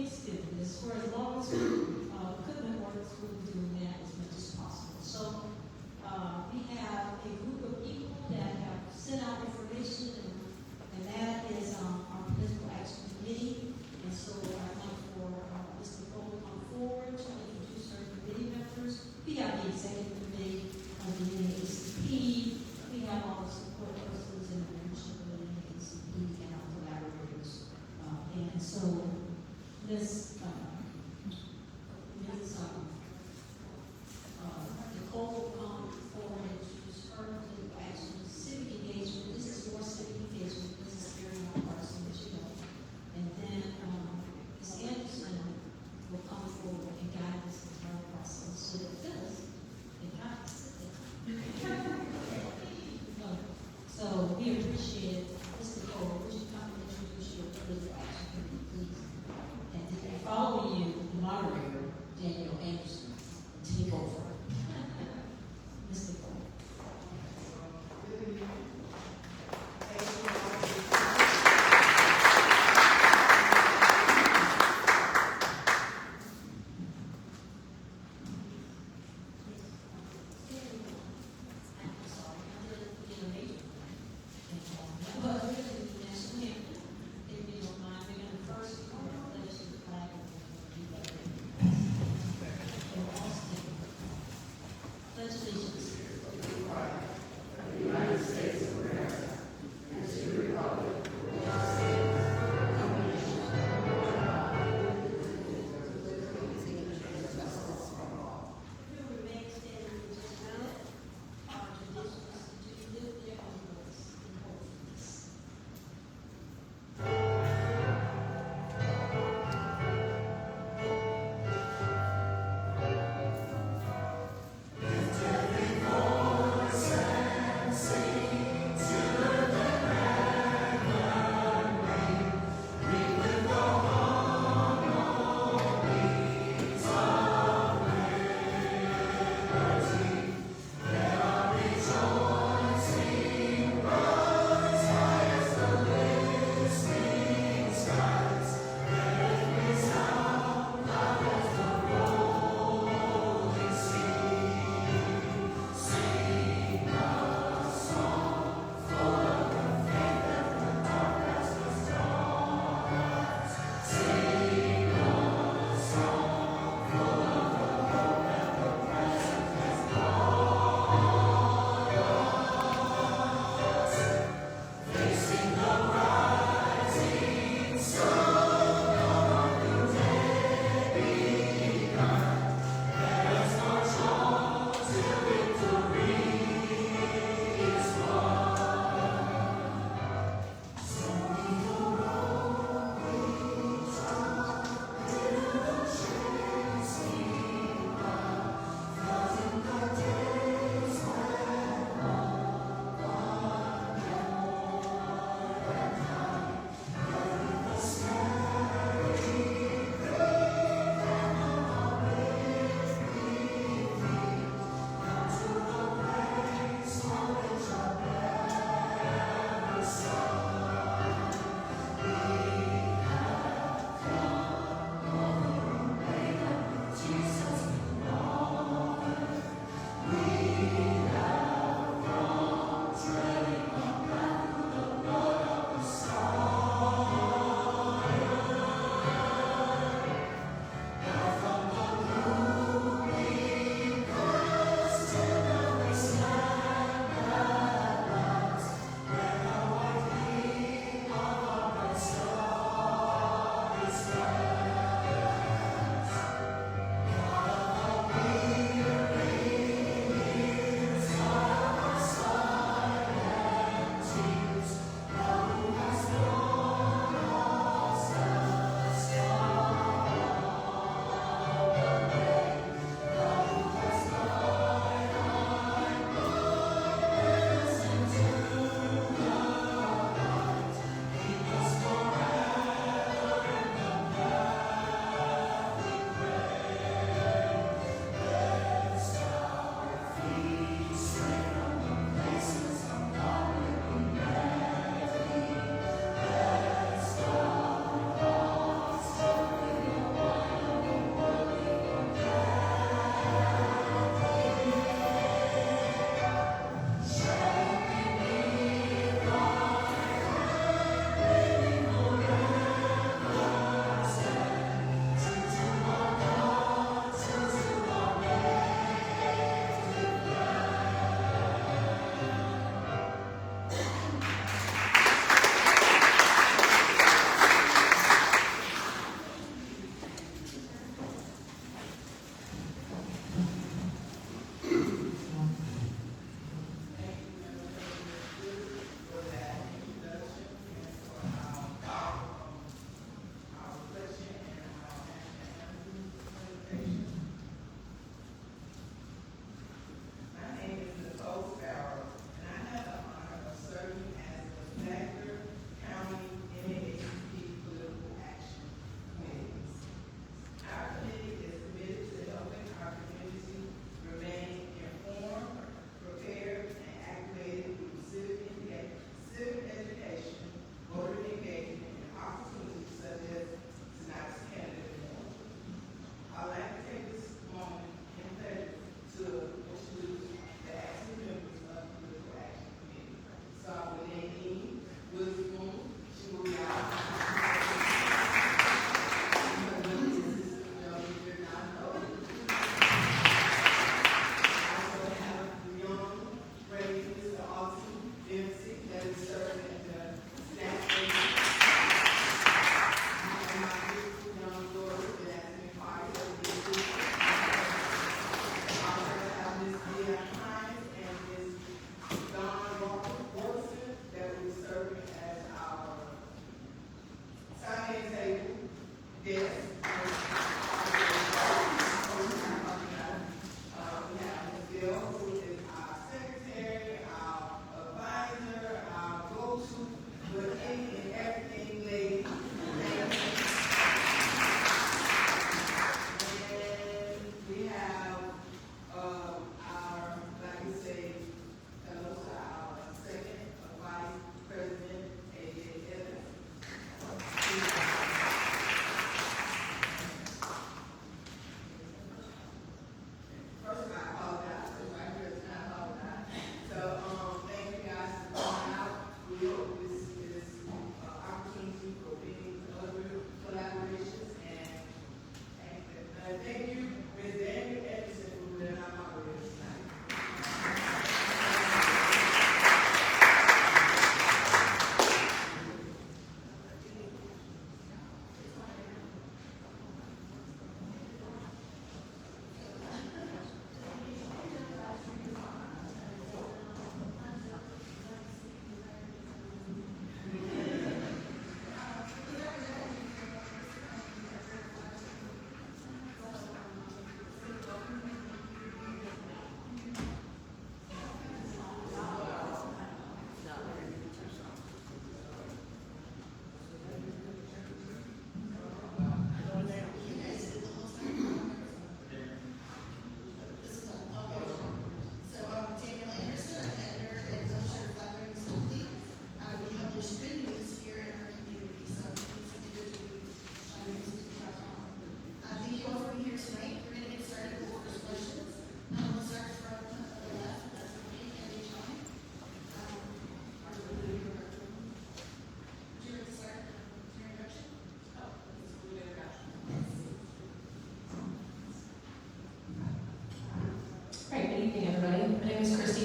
extended. As far as long as equipment works, we'll be doing that as much as possible. So we have a group of people that have sent out information, and that is our political action committee. And so I'd like for Mr. Cole to come forward to introduce our committee members. We have the executive committee of the NAACP. We have all the support persons and the membership of the NAACP and our collaborators. And so Ms.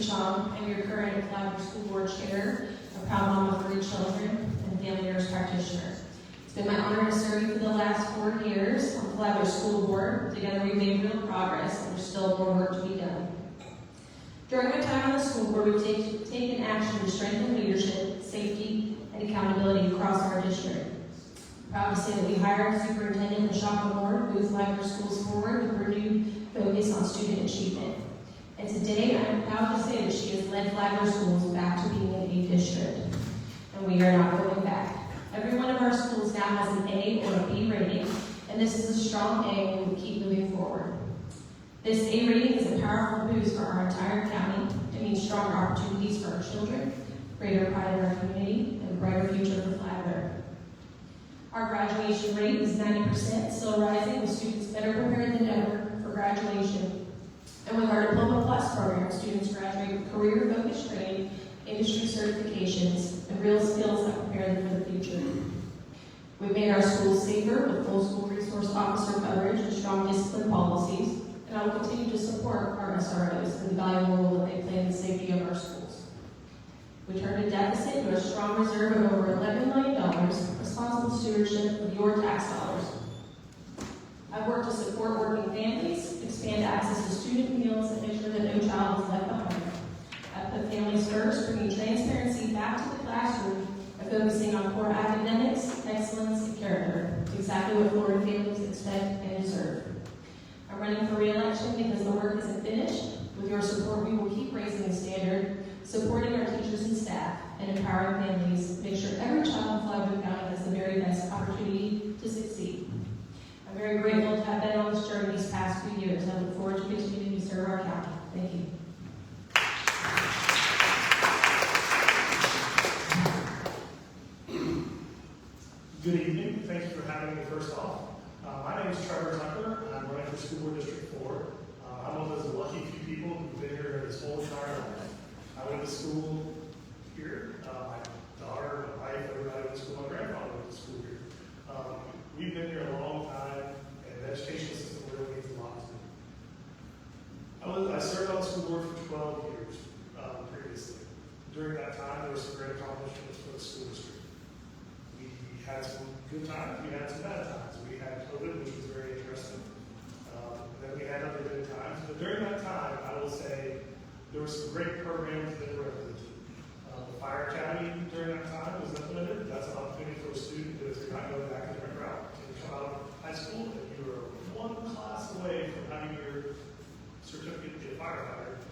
Chong. I'm your current Flagler School Board Chair, a proud mom of 3 children, and family nurse practitioner. It's been my honor to serve you for the last 4 years on the Flagler School Board. Together we've made real progress, and there's still more work to be done. During my time on the school board, we've taken action to strengthen leadership, safety, and accountability across our district. Proud to say that we hired Superintendent Michelle Moore to move Flagler schools forward with renewed focus on student achievement. And today, I am proud to say that she has led Flagler schools back to being an A district. And we are not going back. Every one of our schools now has an A or a B rating, and this is a strong A, and we will keep moving forward. This A rating is a powerful boost for our entire county. It means stronger opportunities for our children, greater pride in our community, and a brighter future for Flagler. Our graduation rate is 90%, still rising, with students better prepared than ever for graduation. And with our Diploma Plus program, students graduate with career-focused training, industry certifications, and real skills that prepare them for the future. We've made our schools safer with full school resource officer coverage and strong discipline policies, and I will continue to support our SROs and the valuable role that they play in the safety of our schools. We turned a deficit to a strong reserve of over $11 million, responsible stewardship of your tax dollars. I've worked to support working families, expand access to student meals, and make sure that no child is left behind. I've put families first, bringing transparency back to the classroom and focusing on core academics, excellence, and character. It's exactly what Florida families expect and deserve. I'm running for re-election because the work isn't finished. With your support, we will keep raising the standard, supporting our teachers and staff, and empowering families to make sure every child in Flagler County has the very best opportunity to succeed. I'm very grateful to have been on this journey these past few years. I look forward to continuing to serve our county. Thank you. Good evening. Thank you for having me first off. My name is Trevor Tucker, and I'm running for School Board District 4. I'm one of those lucky few people who've been here this whole entire life. I went to school here. My daughter, my wife, everybody went to school. My grandfather went to school here. We've been here a long time, and the education system really means a lot to me. I served on the school board for 12 years previously. During that time, there were some great accomplishments for the school district. We had some good times, we had some bad times. We had COVID, which was very interesting. Then we had other good times. But during that time, I will say there were some great programs that were implemented. The Fire Academy during that time was implemented. That's an opportunity for a student that is not going the academic route to come out of high school, and you were one class away from having your certificate to be a firefighter.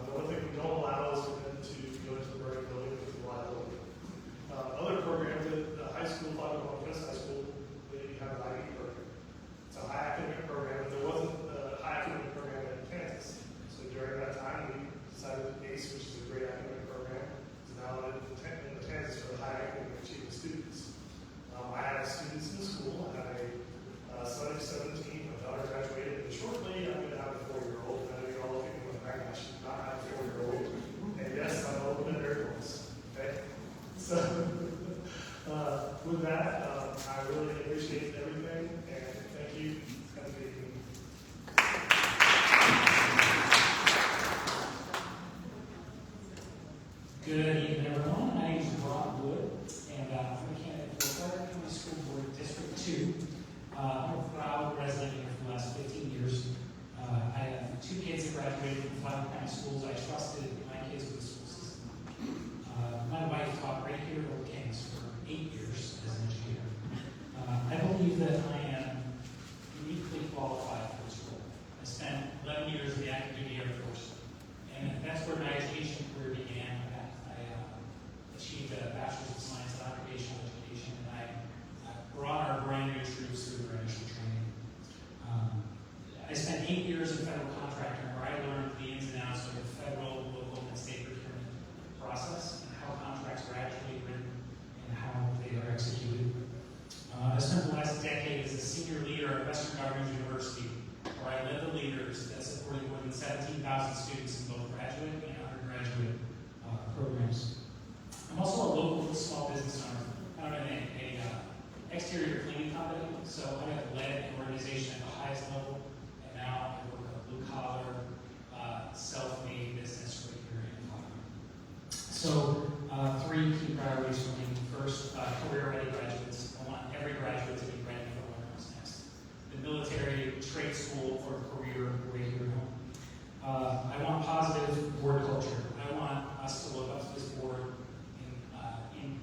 The one thing we don't allow is for them to go into the burning building with the liability. Other programs at the high school, West High School, you have an IB program. It's a high academic program, but there wasn't a high academic program in Kansas. So during that time, we decided that ACE, which is a great academic program, is now in Kansas for the high academic achieving students. I have students in the school. I have a son of 17. My daughter graduated, and shortly I'm going to have a 4-year-old. I know all of you know I should not have a 4-year-old. And yes, I'm open to miracles. Okay? So, with that, I really appreciate everything, and thank you. Have a good evening. Good evening, everyone. My name is Rob Wood, and I'm a candidate for Flagler County School Board District 2. I'm a proud resident here for the last 15 years. I have 2 kids that graduated from Flagler County Schools. I trusted my kids with the school system. My wife taught right here at Old Kings for 8 years as an educator. I believe that I am uniquely qualified for this role. I spent 11 years in the active duty Air Force, and that's where my education career began. I achieved a Bachelor's of Science in Occupational Education, and I brought our brand new troops through their initial training. I spent 8 years in federal contracting, where I learned the ins and outs of federal, local, and state procurement So, three key priorities for me. First, career-ready graduates. I want every graduate to be ready for what comes next. The military, trade school, or career right here at home. I want positive board culture. I want us to look up to this board and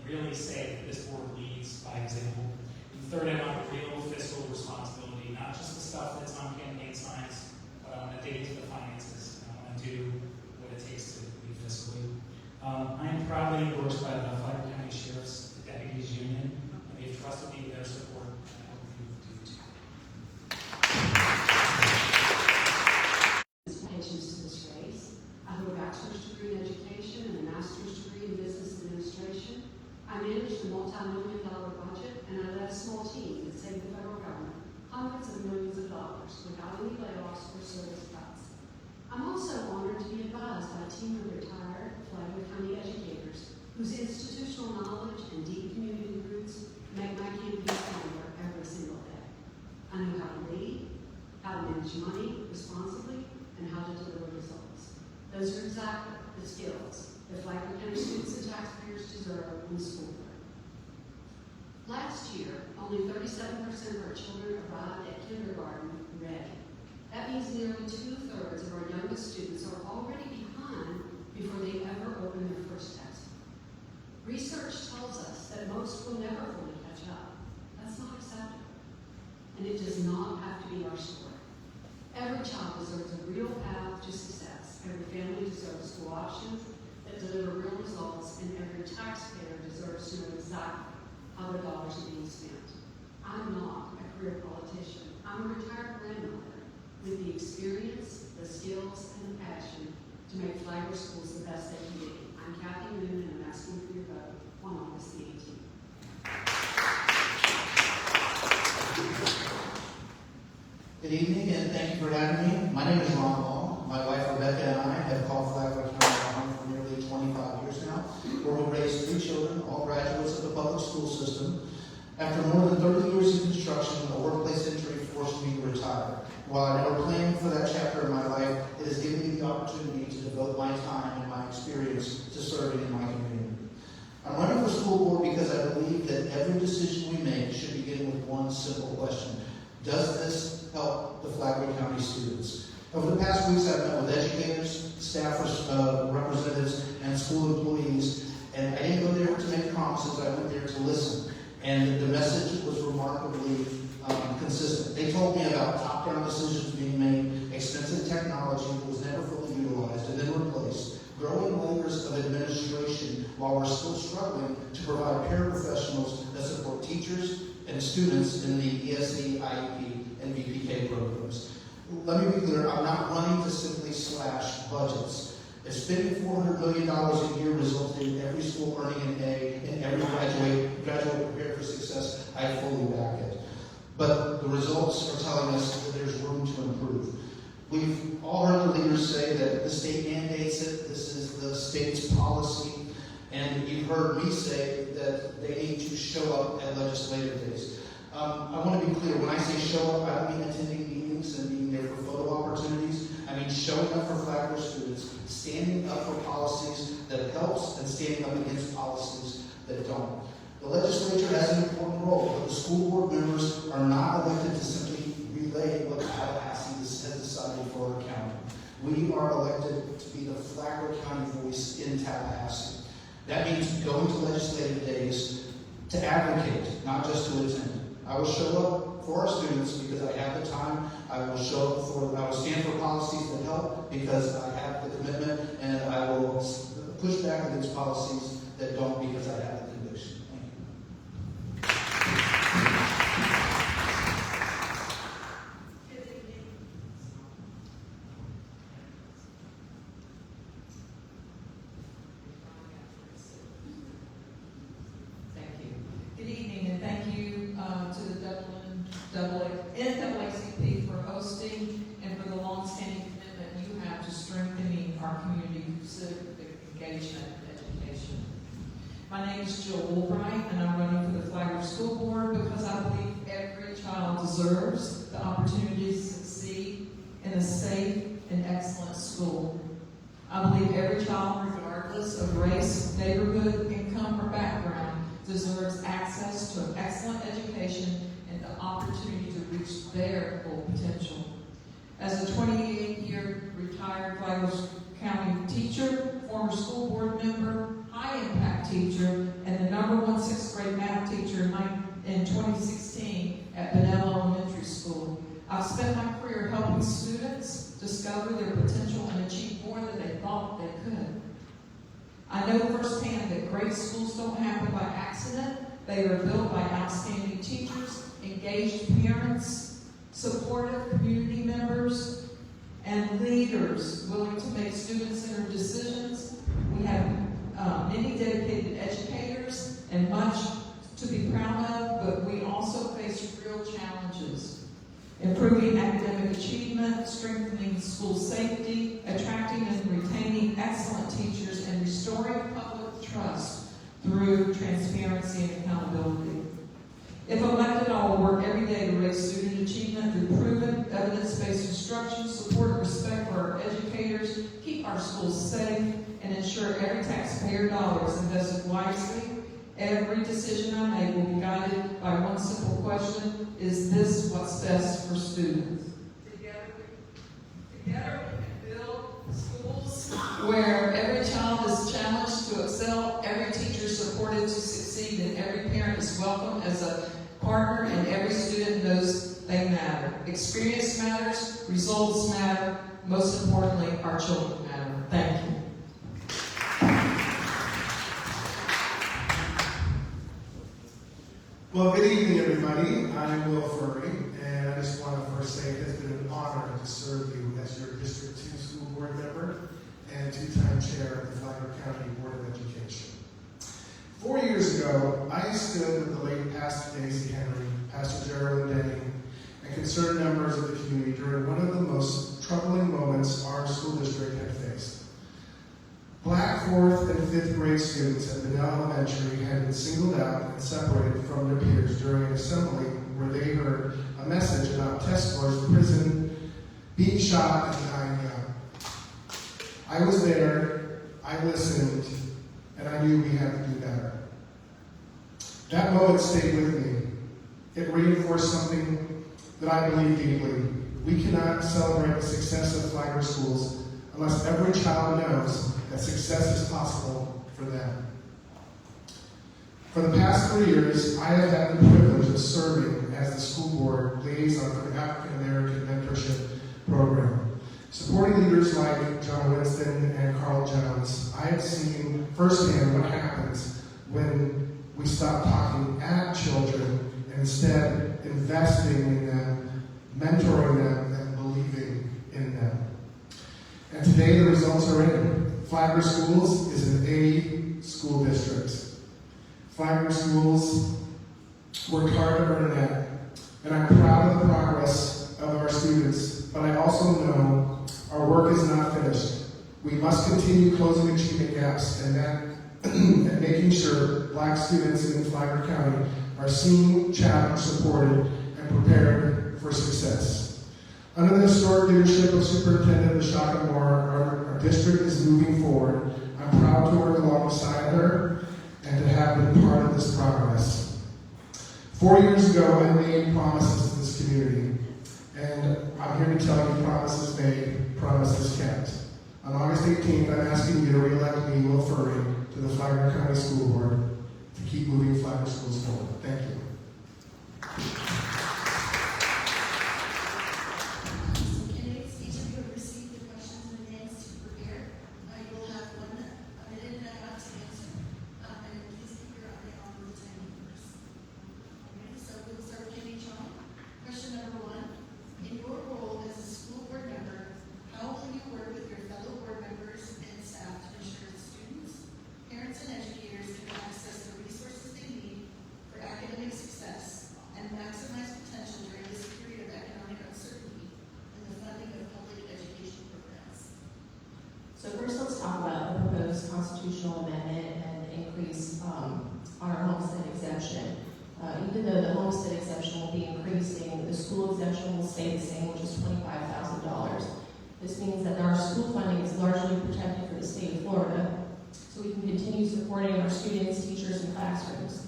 really say that this board leads by example. And third, I want real fiscal responsibility, not just the stuff that's on campaign signs, but I want to dig into the finances. And I want to do what it takes to be fiscally. I am proudly endorsed by the Flagler County Sheriff's Deputies Union, and they've trusted me with their support, and I hope you do too. Participations to this race. I hold a bachelor's degree in education and a master's degree in business administration. I managed a multi-million-dollar budget, and I led a small team that saved the federal government hundreds of millions of dollars without any layoffs or service cuts. I'm also honored to be advised by a team of retired Flagler County educators whose institutional knowledge and deep community roots make my campaign stronger every single day. I know how to lead, how to manage money responsibly, and how to deliver results. Those are exactly the skills that Flagler County students and taxpayers deserve in school board. Last year, only 37% of our children arrived at kindergarten ready. That means nearly 2/3 of our youngest students are already behind before they ever open their first textbook. Research tells us that most will never fully catch up. That's not acceptable. And it does not have to be our story. Every child deserves a real path to success. Every family deserves school options that deliver real results, and every taxpayer deserves to know exactly how their dollars are being spent. I'm not a career politician. I'm a retired grandmother with the experience, the skills, and the passion to make Flagler schools the best they can be. I'm Kathy Moon, and I'm asking for your vote on August the 18th. Good evening, and thank you for having me. My name is Ron Long. My wife Rebecca and I have called Flagler County home for nearly 25 years now, where we raised 3 children, all graduates of the public school system. After more than 30 years of construction, a workplace injury forced me to retire. While I never planned for that chapter in my life, it has given me the opportunity to devote my time and my experience to serving in my community. I'm running for school board because I believe that every decision we make should begin with one simple question. Does this help the Flagler County students? Over the past weeks, I've met with educators, staffers, representatives, and school employees, and I didn't go there to make promises. I went there to listen. And the message was remarkably consistent. They told me about top-down decisions being made, expensive technology that was never fully utilized and then replaced, growing layers of administration while we're still struggling to provide paraprofessionals that support teachers and students in the ESE, IEP, and VPK programs. Let me be clear, I'm not running to simply slash budgets. If spending $400 million a year resulted in every school earning an A and every graduate prepared for success, I fully back it. But the results are telling us that there's room to improve. We've all heard the leaders say that the state mandates it, this is the state's policy, and you've heard me say that they need to show up at legislative days. I want to be clear, when I say show up, I don't mean attending meetings and being there for photo opportunities. I mean showing up for Flagler students, standing up for policies that helps, and standing up against policies that don't. The legislature has an important role, but the school board members are not elected to simply relay what Tallahassee has decided for our county. We are elected to be the Flagler County voice in Tallahassee. That means going to legislative days to advocate, not just to attend. I will show up for our students because I have the time. I will stand for policies that help because I have the commitment, and I will push back against policies that don't because I have the conviction. Thank you. Good evening, and thank you to the NAACP for hosting and for the long-standing commitment you have to strengthening our community civic engagement and education. My name is Jill Woolbright, and I'm running for the Flagler School Board because I believe every child deserves the opportunity to succeed in a safe and excellent school. I believe every child, regardless regardless of race, neighborhood, income, or background, deserves access to an excellent education and the opportunity to reach their full potential. As a 28-year retired Flagler County teacher, former school board member, high-impact teacher, and the #1 6th grade math teacher in 2016 at Benell Elementary School, I've spent my career helping students discover their potential and achieve more than they thought they could. I know firsthand that great schools don't happen by accident. They are built by outstanding teachers, engaged parents, supportive community members, and leaders willing to make student-centered decisions. We have many dedicated educators and much to be proud of, but we also face real challenges. Improving academic achievement, strengthening school safety, attracting and retaining excellent teachers, and restoring public trust through transparency and accountability. If elected, I will work every day to raise student achievement through proven, evidence-based instruction, support and respect for our educators, keep our schools safe, and ensure every taxpayer dollar is invested wisely. Every decision I make will be guided by one simple question: is this what's best for students? Together we can build schools where every child is challenged to excel, every teacher is supported to succeed, and every parent is welcome as a partner, and every student knows they matter. Experience matters, results matter, most importantly, our children matter. Thank you. Well, good evening, everybody. I'm Will Furry, and I just want to first say it has been an honor to serve you as your District 2 school board member and two-time chair of the Flagler County Board of Education. 4 years ago, I stood with the late Pastor Daisy Henry, Pastor Geraldine Denning, and concerned members of the community during one of the most troubling moments our school district had faced. Black 4th and 5th grade students at Benell Elementary had been singled out and separated from their peers during an assembly where they heard a message about test scores, prison, being shot, and dying young. I was there, I listened, and I knew we had to do better. That moment stayed with me. It reinforced something that I believe deeply. We cannot celebrate the success of Flagler schools unless every child knows that success is possible for them. For the past 3 years, I have had the privilege of serving as the school board liaison for the African American Mentorship Program. Supporting leaders like John Winston and Carl Jones, I have seen firsthand what happens when we stop talking at children and instead investing in them, mentoring them, and believing in them. And today the results are in. Flagler Schools is an A school district. Flagler Schools worked hard to earn that, and I'm proud of the progress of our students, but I also know our work is not finished. We must continue closing achievement gaps and making sure Black students in Flagler County are seen, challenged, supported, and prepared for success. Under the historic leadership of Superintendent Lashaka Moore, our district is moving forward. I'm proud to work alongside her and to have been part of this progress. 4 years ago, I made promises to this community, and I'm here to tell you promises made, promises kept. On August 18th, I'm asking you to re-elect me, Will Furry, to the Flagler County School Board to keep moving Flagler schools forward. Thank you. So first, let's talk about the proposed constitutional amendment and increase on our homestead exemption. Even though the homestead exemption will be increasing, the school exemption will stay the same, which is $25,000. This means that our school funding is largely protected for the state of Florida. So we our students, teachers, and classrooms.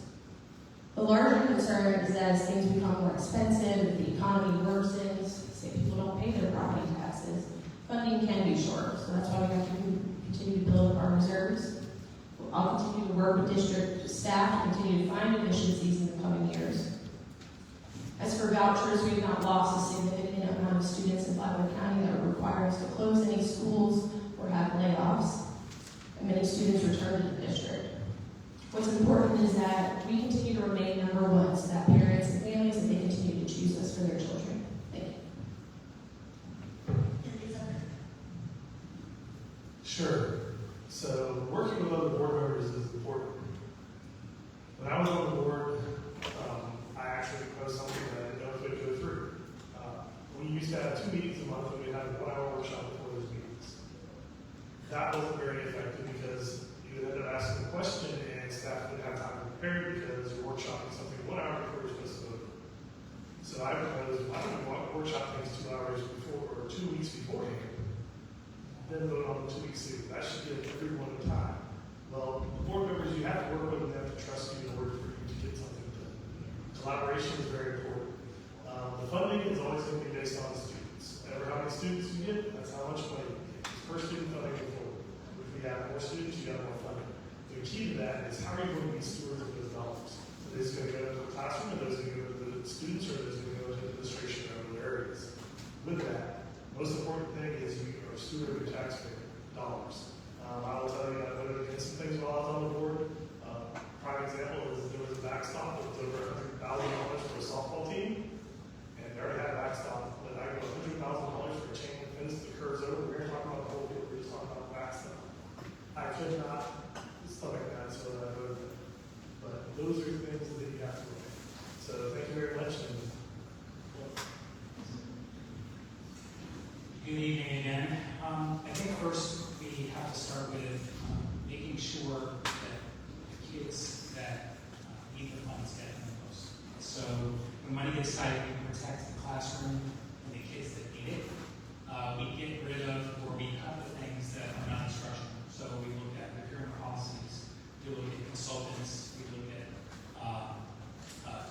The larger concern is that as things become more expensive, if the economy worsens, say people don't pay their property taxes, funding can be short. So that's why we have to continue to build up our reserves. I'll continue to work with district staff to continue to find efficiencies in the coming years. As for vouchers, we have not lost a significant amount of students in Flagler County that would require us to close any schools or have layoffs, and many students return to the district. What's important is that we continue to remain number one so that parents and families, that they continue to choose us for their children. Thank you. Sure. So working with other board members is important. When I was on the board, I actually proposed something that I didn't know if it would go through. We used to have 2 meetings a month, and we had a 1-hour workshop before those meetings. That wasn't very effective because you ended up asking a question and staff didn't have time to prepare because you're workshopping something 1 hour before you're supposed to vote. So I proposed, why don't we workshop things 2 hours before or 2 weeks beforehand, then vote on the 2 weeks later. That should give everyone time. Well, the board members, you have to work with them, they have to trust you in order for you to get something done. Collaboration is very important. The funding is always going to be based on the students. Ever how many students you get, that's how much money you get. It's per student funding forward. If we have more students, you have more funding. The key to that is how are you going to be stewards of those dollars? Are those going to go to the classroom, are those going to go to the students, or are those going to go to administration or other areas? With that, most important thing is you are a steward of your taxpayer dollars. I will tell you, I voted against some things while I was on the board. Prime example is there was a backstop that was over $100,000 for a softball team, and they already had a backstop. But I go $100,000 for a chain link fence that curves over. We're talking about the whole deal. We're just talking about the backstop. I could not stomach that, so I voted. But those are things that you have to look at. So thank you very much. And, Good evening again. I think first we have to start with making sure that the kids that need the funds get them the most. So when money gets tight, we protect the classroom and the kids that need it. We get rid of or we cut the things that are not instructional. So we look at procurement policies, we look at consultants, we look at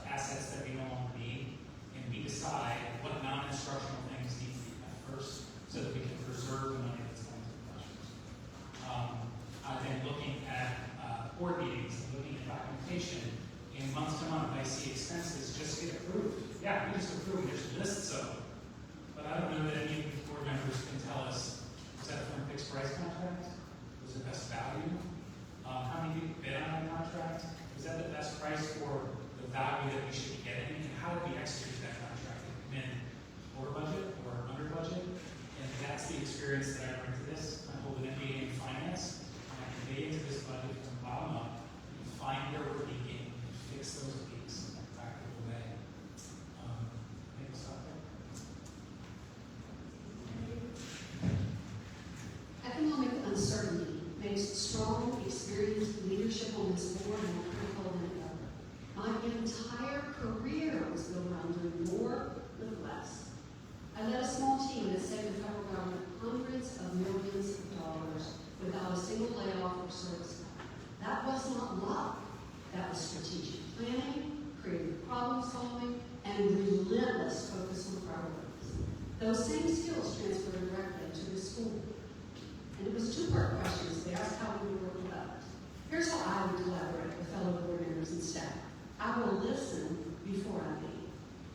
assets that we no longer need, and we decide what non-instructional things need to be cut first, so that we can preserve the money that's going to the classrooms. I've been looking at board meetings and looking at documentation, and month to month I see expenses just get approved. Yeah, we just approved, there's lists of them. But I don't know that any of the board members can tell us, was that from a fixed price contract? Was it best value? How many people bid on that contract? Was that the best price for the value that we should be getting? And how did we execute that contract? Did we come in over budget or under budget? And that's the experience that I bring to this. I hold an MBA in finance, and I convey into this budget from the bottom up, and find where we're leaking, and fix those leaks in a practical way. Maybe we'll stop there. Economic uncertainty makes strong, experienced leadership on this board more critical than ever. My entire career was built around doing more with less. I led a small team that saved the federal government hundreds of millions of dollars without a single layoff or service cut. That was not luck. That was strategic planning, creative problem solving, and relentless focus on priorities. Those same skills transferred directly to the school. And it was a two-part question. They asked how we would work with others. Here's how I would collaborate with fellow board members and staff. I will listen before I lead.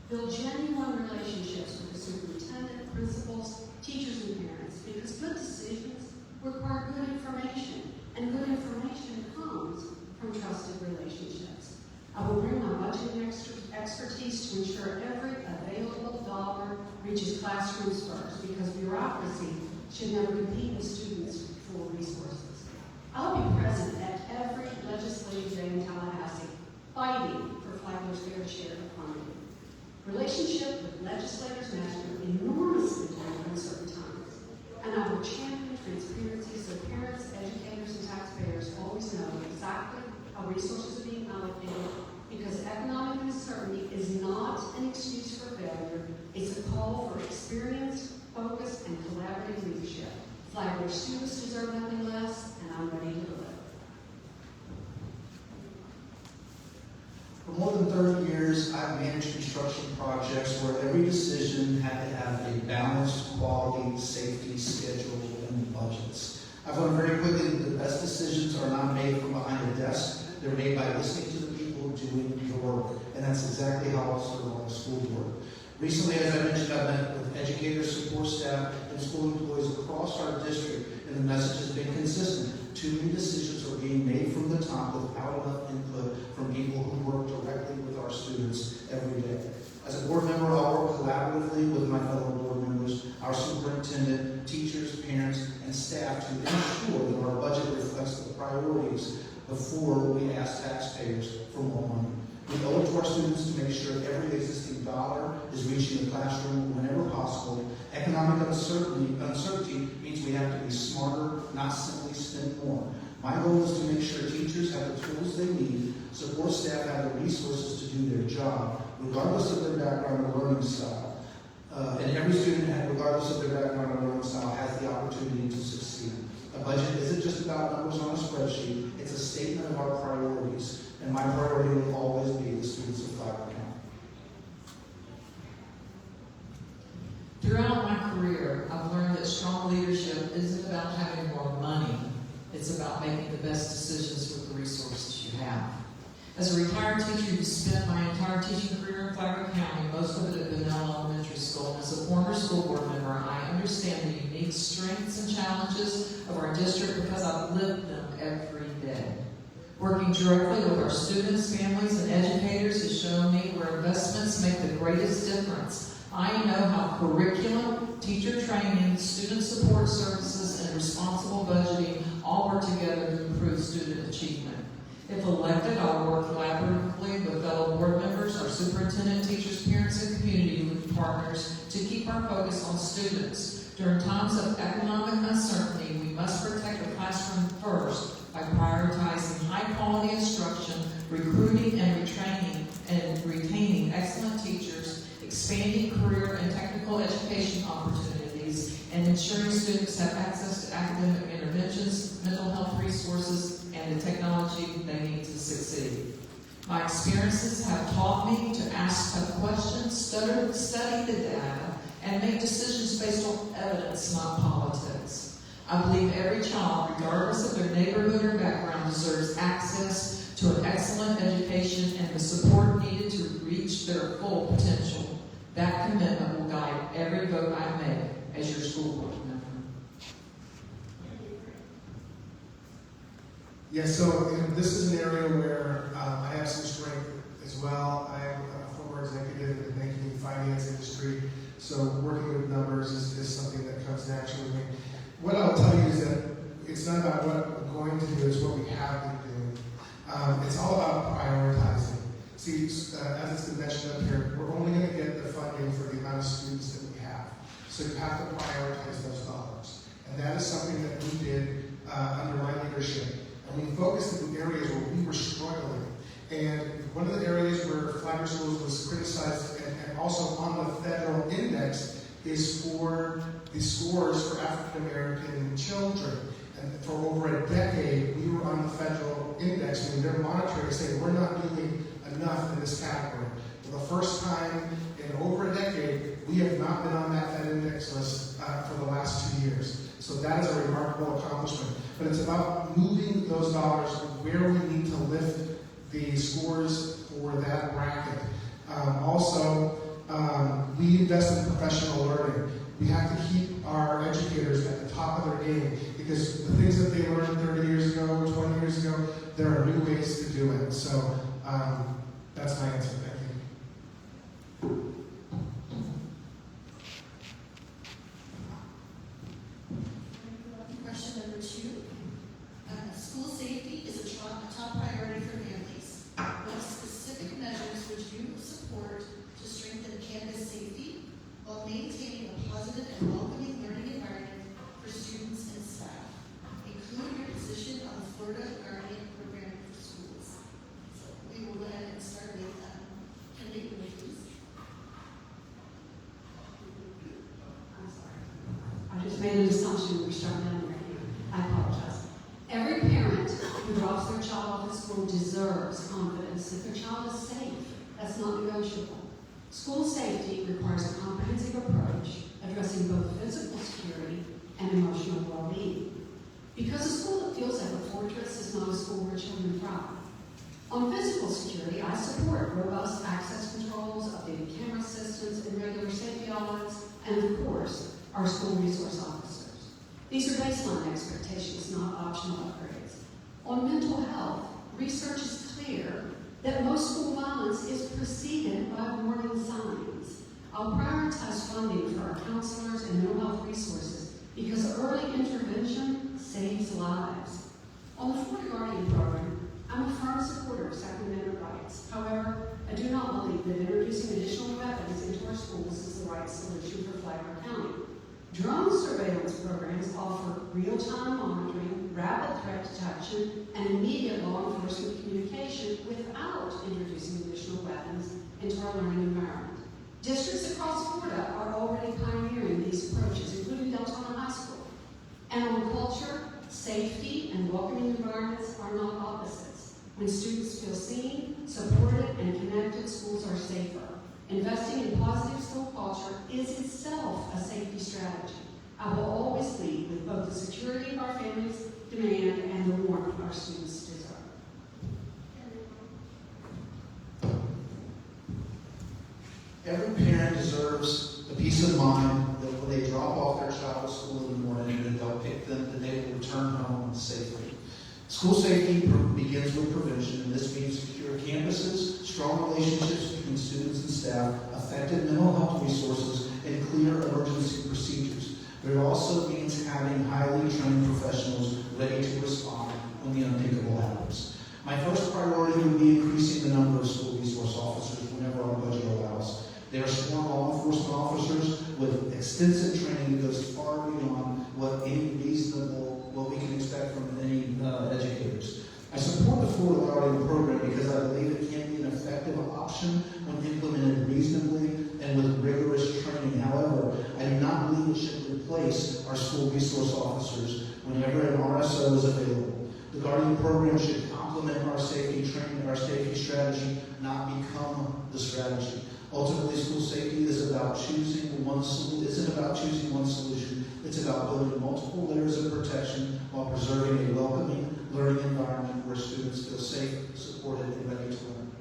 Build genuine relationships with the superintendent, principals, teachers, and parents, because good decisions require good information, and good information comes from trusted relationships. I will bring my budgeting expertise to ensure every available dollar reaches classrooms first, because bureaucracy should never compete with students for resources. I'll be present at every legislative day in Tallahassee, fighting for Flagler's fair share of funding. Relationship with legislators matter enormously during uncertain times, and I will champion transparency so parents, educators, and taxpayers always know exactly how resources are being allocated, because economic uncertainty is not an excuse for failure. It's a call for experience, focus, and collaborative leadership. Flagler students deserve nothing less, and I'm ready to deliver. For more than 30 years, I've managed construction projects where every decision had to have a balanced quality, safety, schedule, and budgets. I've learned very quickly that the best decisions are not made from behind a desk. They're made by listening to the people doing the work. And that's exactly how I serve on the school board. Recently, as I mentioned, I've met with educators, support staff, and school employees across our district, and the message has been consistent. Too many decisions are being made from the top without enough input from people who work directly with our students every day. As a board member, I'll work collaboratively with my fellow board members, our superintendent, teachers, parents, and staff to ensure that our budget reflects the priorities before we ask taxpayers for more money. We owe it to our students to make sure every existing dollar is reaching the classroom whenever possible. Economic uncertainty means we have to be smarter, not simply spend more. My goal is to make sure teachers have the tools they need, support staff have the resources to do their job, regardless of their background or learning style. And every student, regardless of their background or learning style, has the opportunity to succeed. A budget isn't just about numbers on a spreadsheet, it's a statement of our priorities. And my priority will always be the students of Flagler County. Throughout my career, I've learned that strong leadership isn't about having more money. It's about making the best decisions with the resources you have. As a retired teacher who spent my entire teaching career in Flagler County, most of it at Bunnell Elementary School, and as a former school board member, I understand the unique strengths and challenges of our district because I've lived them every day. Working directly with our students, families, and educators has shown me where investments make the greatest difference. I know how curriculum, teacher training, student support services, and responsible budgeting all work together to improve student achievement. If elected, I'll work collaboratively with fellow board members, our superintendent, teachers, parents, and community partners to keep our focus on students. During times of economic uncertainty, we must protect the classroom first by prioritizing high-quality instruction, recruiting and retaining excellent teachers, expanding career and technical education opportunities, and ensuring students have access to academic interventions, mental health resources, and the technology they need to succeed. My experiences have taught me to ask tough questions, study the data, and make decisions based on evidence, not politics. I believe every child, regardless of their neighborhood or background, deserves access to an excellent education and the support needed to reach their full potential. That commitment will guide every vote I make as your school board member. Yes, so this is an area where I have some strength as well. I am a former executive in the banking and finance industry, so working with numbers is something that comes naturally to me. What I'll tell you is that it's not about what we're going to do, it's what we have been doing. It's all about prioritizing. See, as it's been mentioned up here, we're only going to get the funding for the amount of students that we have. So you have to prioritize those dollars. And that is something that we did under my leadership. And we focused in areas where we were struggling. And one of the areas where Flagler Schools was criticized and also on the federal index is for the scores for African American children. And for over a decade, we were on the federal index, and they're monitoring, saying we're not doing enough in this category. For the first time in over a decade, we have not been on that index list for the last 2 years. So that is a remarkable accomplishment. But it's about moving those dollars where we need to lift the scores for that bracket. We invest in professional learning. We have to keep our educators at the top of their game because the things that they learned 30 years ago or 20 years ago, there are new ways to do it. So that's my answer. Thank you. Question number 2. School safety is a top priority for families. What specific measures would you support to strengthen campus safety while maintaining a positive and welcoming learning environment for students and staff? Include your position on the Florida Guardian Program for schools. So we will go ahead and start with Kimberly, please. I'm sorry. I just made an assumption we're starting down right here. I apologize. Every parent who drops their child off at public school deserves confidence that their child is safe. That's not negotiable. School safety requires a comprehensive approach addressing both physical security and emotional well-being. Because a school that feels like a fortress is not a school where children thrive. On physical security, I support robust access controls, updated camera systems, and regular safety audits, and of course, our school resource officers. These are baseline expectations, not optional upgrades. On mental health, research is clear that most school violence is preceded by warning signs. I'll prioritize funding for our counselors and mental health resources because early intervention saves lives. On the Florida Guardian program, I'm a firm supporter of Second Amendment rights. However, I do not believe that introducing additional weapons into our schools is the right solution for Flagler County. Drone surveillance programs offer real-time monitoring, rapid threat detection, and immediate law enforcement communication without introducing additional weapons into our learning environment. Districts across Florida are already pioneering these approaches, including Deltona High School. And on culture, safety, and welcoming environments are not opposites. When students feel seen, supported, and connected, schools are safer. Investing in positive school culture is itself a safety strategy. I will always lead with both the security of our families demand and the warmth our students deserve. Every parent deserves the peace of mind that when they drop off their child at school in the morning, that they'll pick them, that they will return home safely. School safety begins with prevention, and this means secure campuses, strong relationships between students and staff, effective mental health resources, and clear emergency procedures. But it also means having highly trained professionals ready to respond when the unthinkable happens. My first priority would be increasing the number of school resource officers whenever our budget allows. They are sworn law enforcement officers with extensive training that goes far beyond what we can expect from any educators. I support the Florida Guardian program because I believe it can be an effective option when implemented reasonably and with rigorous training. However, I do not believe it should replace our school resource officers whenever an RSO is available. The Guardian program should complement our safety training and our safety strategy, not become the strategy. Ultimately, school safety isn't about choosing one solution. It's about building multiple layers of protection while preserving a welcoming learning environment where students feel safe, supported, and ready to learn.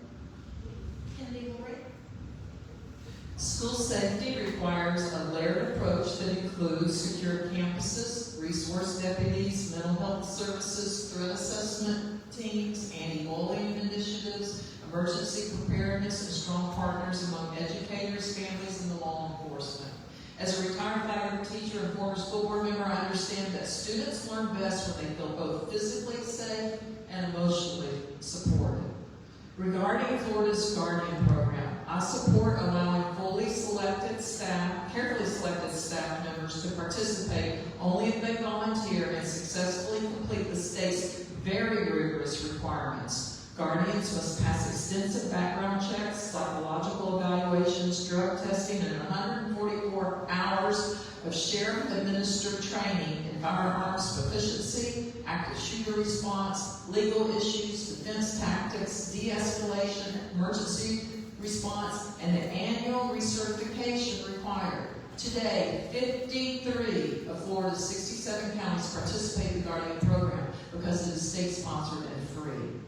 School safety requires a layered approach that includes secure campuses, resource deputies, mental health services, threat assessment teams, anti-bullying initiatives, emergency preparedness, and strong partners among educators, families, and the law enforcement. As a retired Flagler teacher and former school board member, I understand that students learn best when they feel both physically safe and emotionally supported. Regarding Florida's Guardian program, I support allowing carefully selected staff members to participate only if they volunteer and successfully complete the state's very rigorous requirements. Guardians must pass extensive background checks, psychological evaluations, drug testing, and 144 hours of sheriff-administered training in firearms proficiency, active shooter response, legal issues, defense tactics, de-escalation, emergency response, and the annual recertification required. Today, 53 of Florida's 67 counties participate in the Guardian program because it is state-sponsored and free.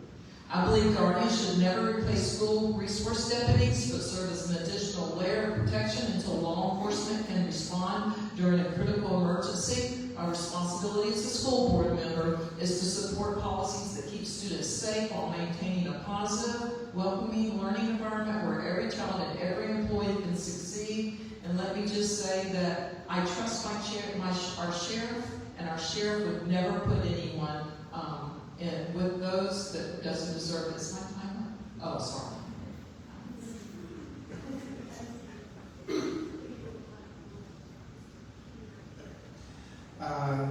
I believe Guardians should never replace school resource deputies, but serve as an additional layer of protection until law enforcement can respond during a critical emergency. Our responsibility as a school board member is to support policies that keep students safe while maintaining a positive, welcoming learning environment where every child and every employee can succeed. And let me just say that I trust our sheriff, and our sheriff would never put anyone with those that doesn't deserve it. Is my timer? Oh, sorry.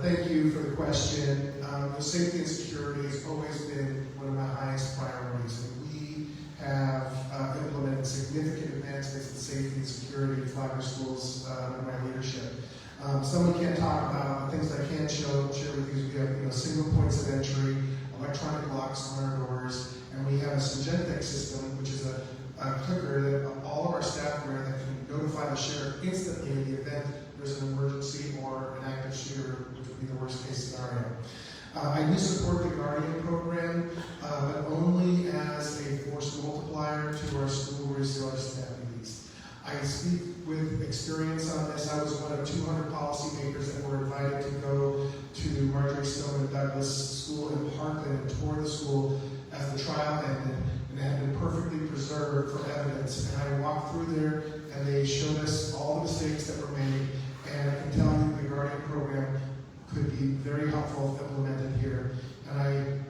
Thank you for the question. The safety and security has always been one of my highest priorities, and we have implemented significant advancements in safety and security in Flagler schools under my leadership. Some we can't talk about. Things that I can share with you is we have single points of entry, electronic locks on our doors, and we have a Syngentech system, which is a clicker that all of our staff wear that can notify the sheriff instantly in the event there's an emergency or an active shooter, which would be the worst case scenario. I do support the Guardian program, but only as a force multiplier to our school resource deputies. I speak with experience on this. I was one of 200 policymakers that were invited to go to Marjorie Stoneman Douglas School in Parkland and tour the school as the trial ended, and it had been perfectly preserved for evidence. And I walked through there, and they showed us all the mistakes that were made, and I can tell you the Guardian program could be very helpful if implemented here. And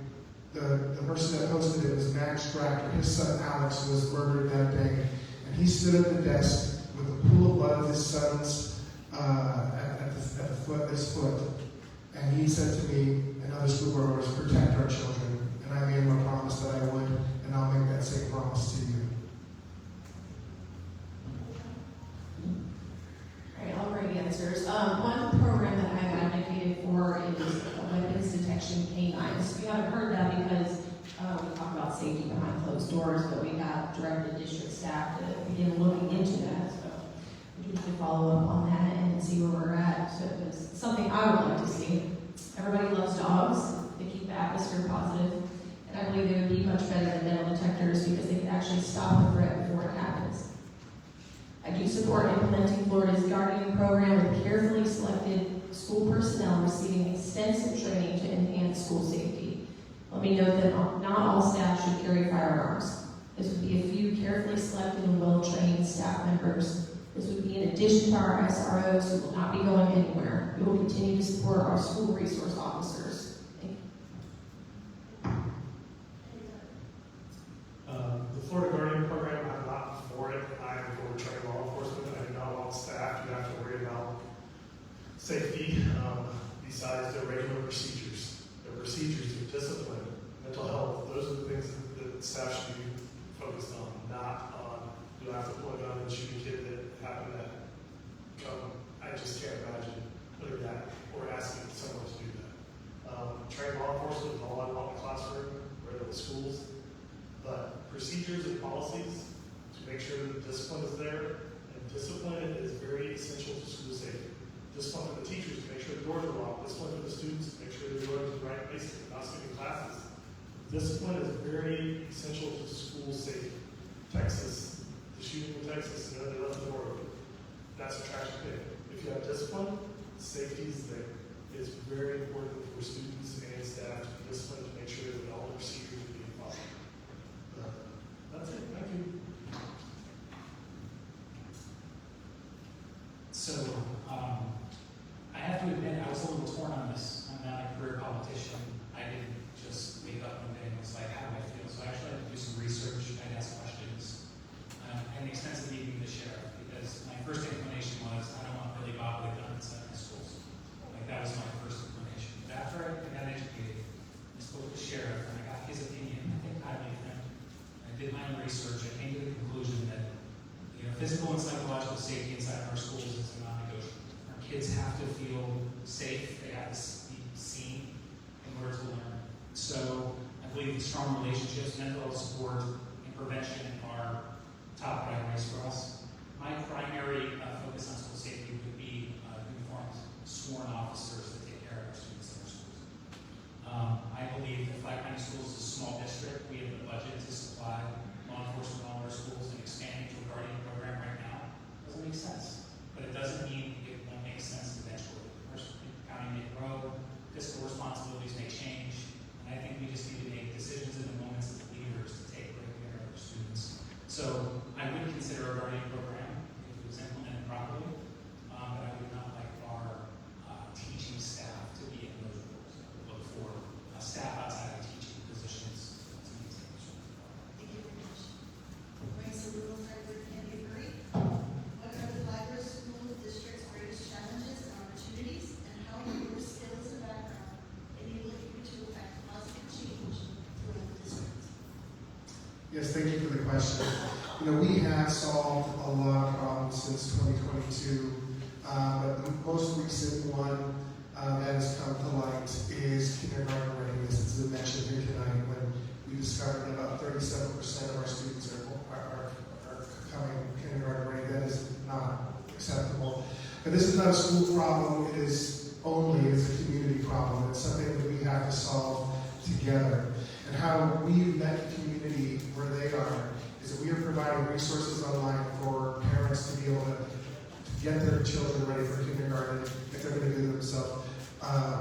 the person that hosted it was Max Stracker. His son Alex was murdered that day, and he stood at the desk with a pool of blood of his son's at his foot, and he said to me and other school board members, "Protect our children." And I made him a promise that I would, and I'll make that same promise to you. All right, all right answers. One program that I've advocated for is weapons detection canines. You haven't heard that because we talk about safety behind closed doors, but we have directed district staff to begin looking into that. So we need to follow up on that and see where we're at. So it's something I would like to see. Everybody loves dogs. They keep the atmosphere positive. And I believe they would be much better than metal detectors because they can actually stop a threat before it happens. I do support implementing Florida's Guardian program with carefully selected school personnel receiving extensive training to enhance school safety. Let me note that not all staff should carry firearms. This would be a few carefully selected and well-trained staff members. This would be in addition to our SROs who will not be going anywhere. We will continue to support our school resource officers. Thank you. The Florida Guardian program, I'm not for it. I am for trained law enforcement. I do not want staff to have to worry about safety besides their regular procedures. Their procedures of discipline, mental health, those are the things that staff should be focused on, not on do I have to pull a gun and shoot a kid that happened to come. I just can't imagine putting that or asking someone to do that. Trained law enforcement is all I want in the classroom, or in the schools. But procedures and policies to make sure that discipline is there, and discipline is very essential to school safety. Discipline for the teachers to make sure the doors are locked, discipline for the students to make sure they're going to the right places and not skipping classes. Discipline is very essential to school safety. Texas, the shooting in Texas, they left the door open. That's a tragic thing. If you have discipline, safety is there. It's very important for students and staff to be disciplined to make sure that all the procedures are being followed. That's it. Thank you. So, I have to admit, I was a little torn on this. I'm not a career politician. I didn't just wake up one day and was like, how do I feel? So I actually had to do some research. I'd ask questions. I had an extensive meeting with the sheriff because my first inclination was, I don't want really Bob with guns in my schools. Like, that was my first inclination. But after I got educated, I spoke with the sheriff and I got his opinion. I think highly of him. I did my own research. I came to the conclusion that physical and psychological safety inside of our schools is a non-negotiable. Our kids have to feel safe. They have to be seen in order to learn. So I believe that strong relationships, mental health support, and prevention are top priorities for us. My primary focus on school safety would be uniformed, sworn officers that take care of our students in our schools. I believe that Flagler County Schools is a small district. We have the budget to supply law enforcement in all our schools, and expanding to a Guardian program right now doesn't make sense. But it doesn't mean it won't make sense eventually. Our county may grow, fiscal responsibilities may change, and I think we just need to make decisions in the moments as leaders to take great care of our students. So I would consider a Guardian program if it was implemented properly, but I would not like our teaching staff to be in those roles. I would look for staff outside of teaching positions. Thank you very much. Brings a little further can be great. What are the Flagler School District's greatest challenges and opportunities, and how will your skills and background enable you to affect positive change throughout the district? Yes, thank you for the question. We have solved a lot of problems since 2022, but the most recent one that has come to light is kindergarten readiness. It's been mentioned here tonight when we discovered that about 37% of our students are coming kindergarten ready. That is not acceptable. But this is not a school problem. It is a community problem. It's something that we have to solve together. And how we met the community where they are is that we are providing resources online for parents to be able to get their children ready for kindergarten if they're going to do it themselves.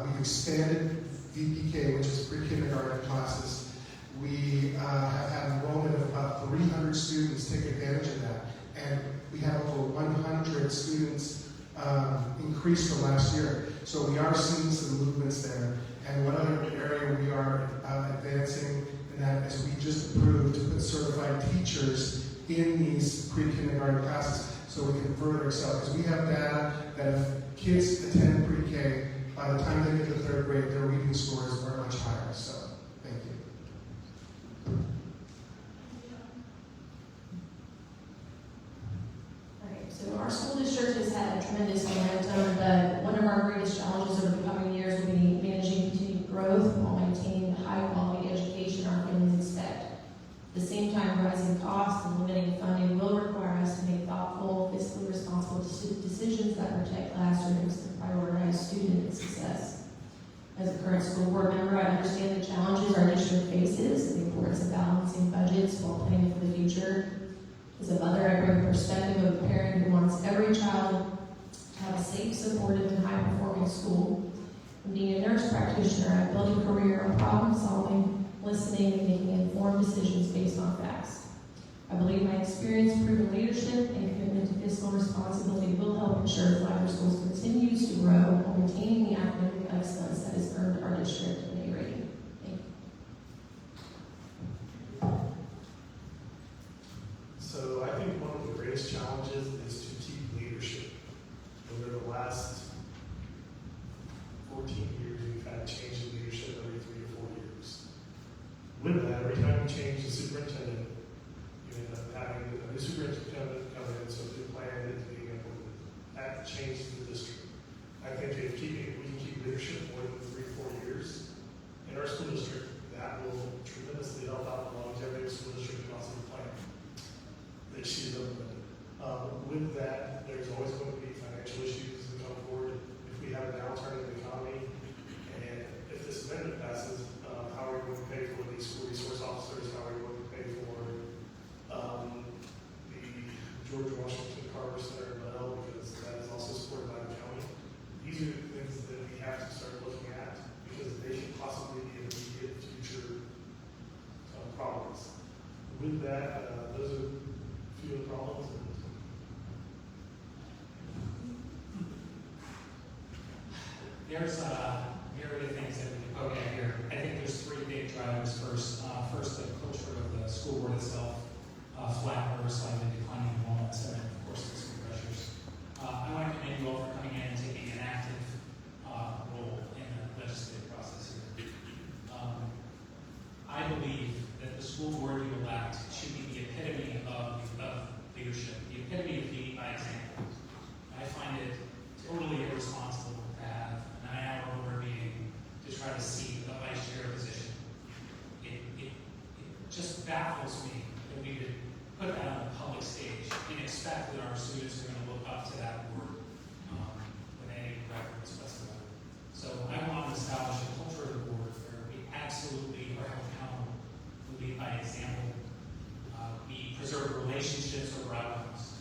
We've expanded VPK, which is pre-kindergarten classes. We have had enrollment of about 300 students take advantage of that. And we have over 100 students increase from last year. So we are seeing some movements there. And one other area we are advancing in that is we just approved to put certified teachers in these pre-kindergarten classes so we can further excel. Because we have data that if kids attend pre-K, by the time they get to third grade, their reading scores are much higher. So, thank you. Alright, so our school district has had tremendous momentum, but one of our greatest challenges over the coming years will be managing continued growth while maintaining the high quality education our families expect. At the same time, rising costs and limiting funding will require us to make thoughtful, fiscally responsible decisions that protect classrooms and prioritize student success. As a current school board member, I understand the challenges our district faces and the importance of balancing budgets while planning for the future. As a mother, I bring a perspective of a parent who wants every child to have a safe, supportive, and high-performing school. And being a nurse practitioner, I've built a career on problem solving, listening, and making informed decisions based on facts. I believe my experience, proven leadership, and commitment to fiscal responsibility will help ensure Flagler Schools continues to grow while maintaining the academic excellence that has earned our district an A rating. Thank you. So I think one of the greatest challenges is to keep leadership. Over the last 14 years, we've had change in leadership every 3 or 4 years. With that, every time we change the superintendent, you end up having a new superintendent come in, so the plan is being implemented. That changes the district. I think if we can keep leadership more than 3 or 4 years in our school district, that will tremendously help out the longevity of the school district and also the plan that she's implemented. With that, there's always going to be financial issues that come forward. If we have a downturn in the economy, and if this amendment passes, how are we going to pay for these school resource officers? How are we going to pay for the George Washington Carver Center in Bell, because that is also supported by the county? These are the things that we have to start looking at, because they can possibly be immediate future problems. With that, those are a few of the problems. There's myriad of things that we can poke at here. I think there's 3 big drivers. First, the culture of the school board itself, flat or slightly declining enrollments, and of course, fiscal pressures. I want to commend you all for coming in and taking an active role in the legislative process here. I believe that the school board you elect should be the epitome of leadership, the epitome of leading by example. I find it totally irresponsible to have a 9-hour meeting to try to seek a vice chair position. It just baffles me that we would put that on the public stage and expect that our students are going to look up to that board with any reference whatsoever. So I want to establish a culture of the board where we absolutely are held accountable. We lead by example. We preserve relationships over outcomes.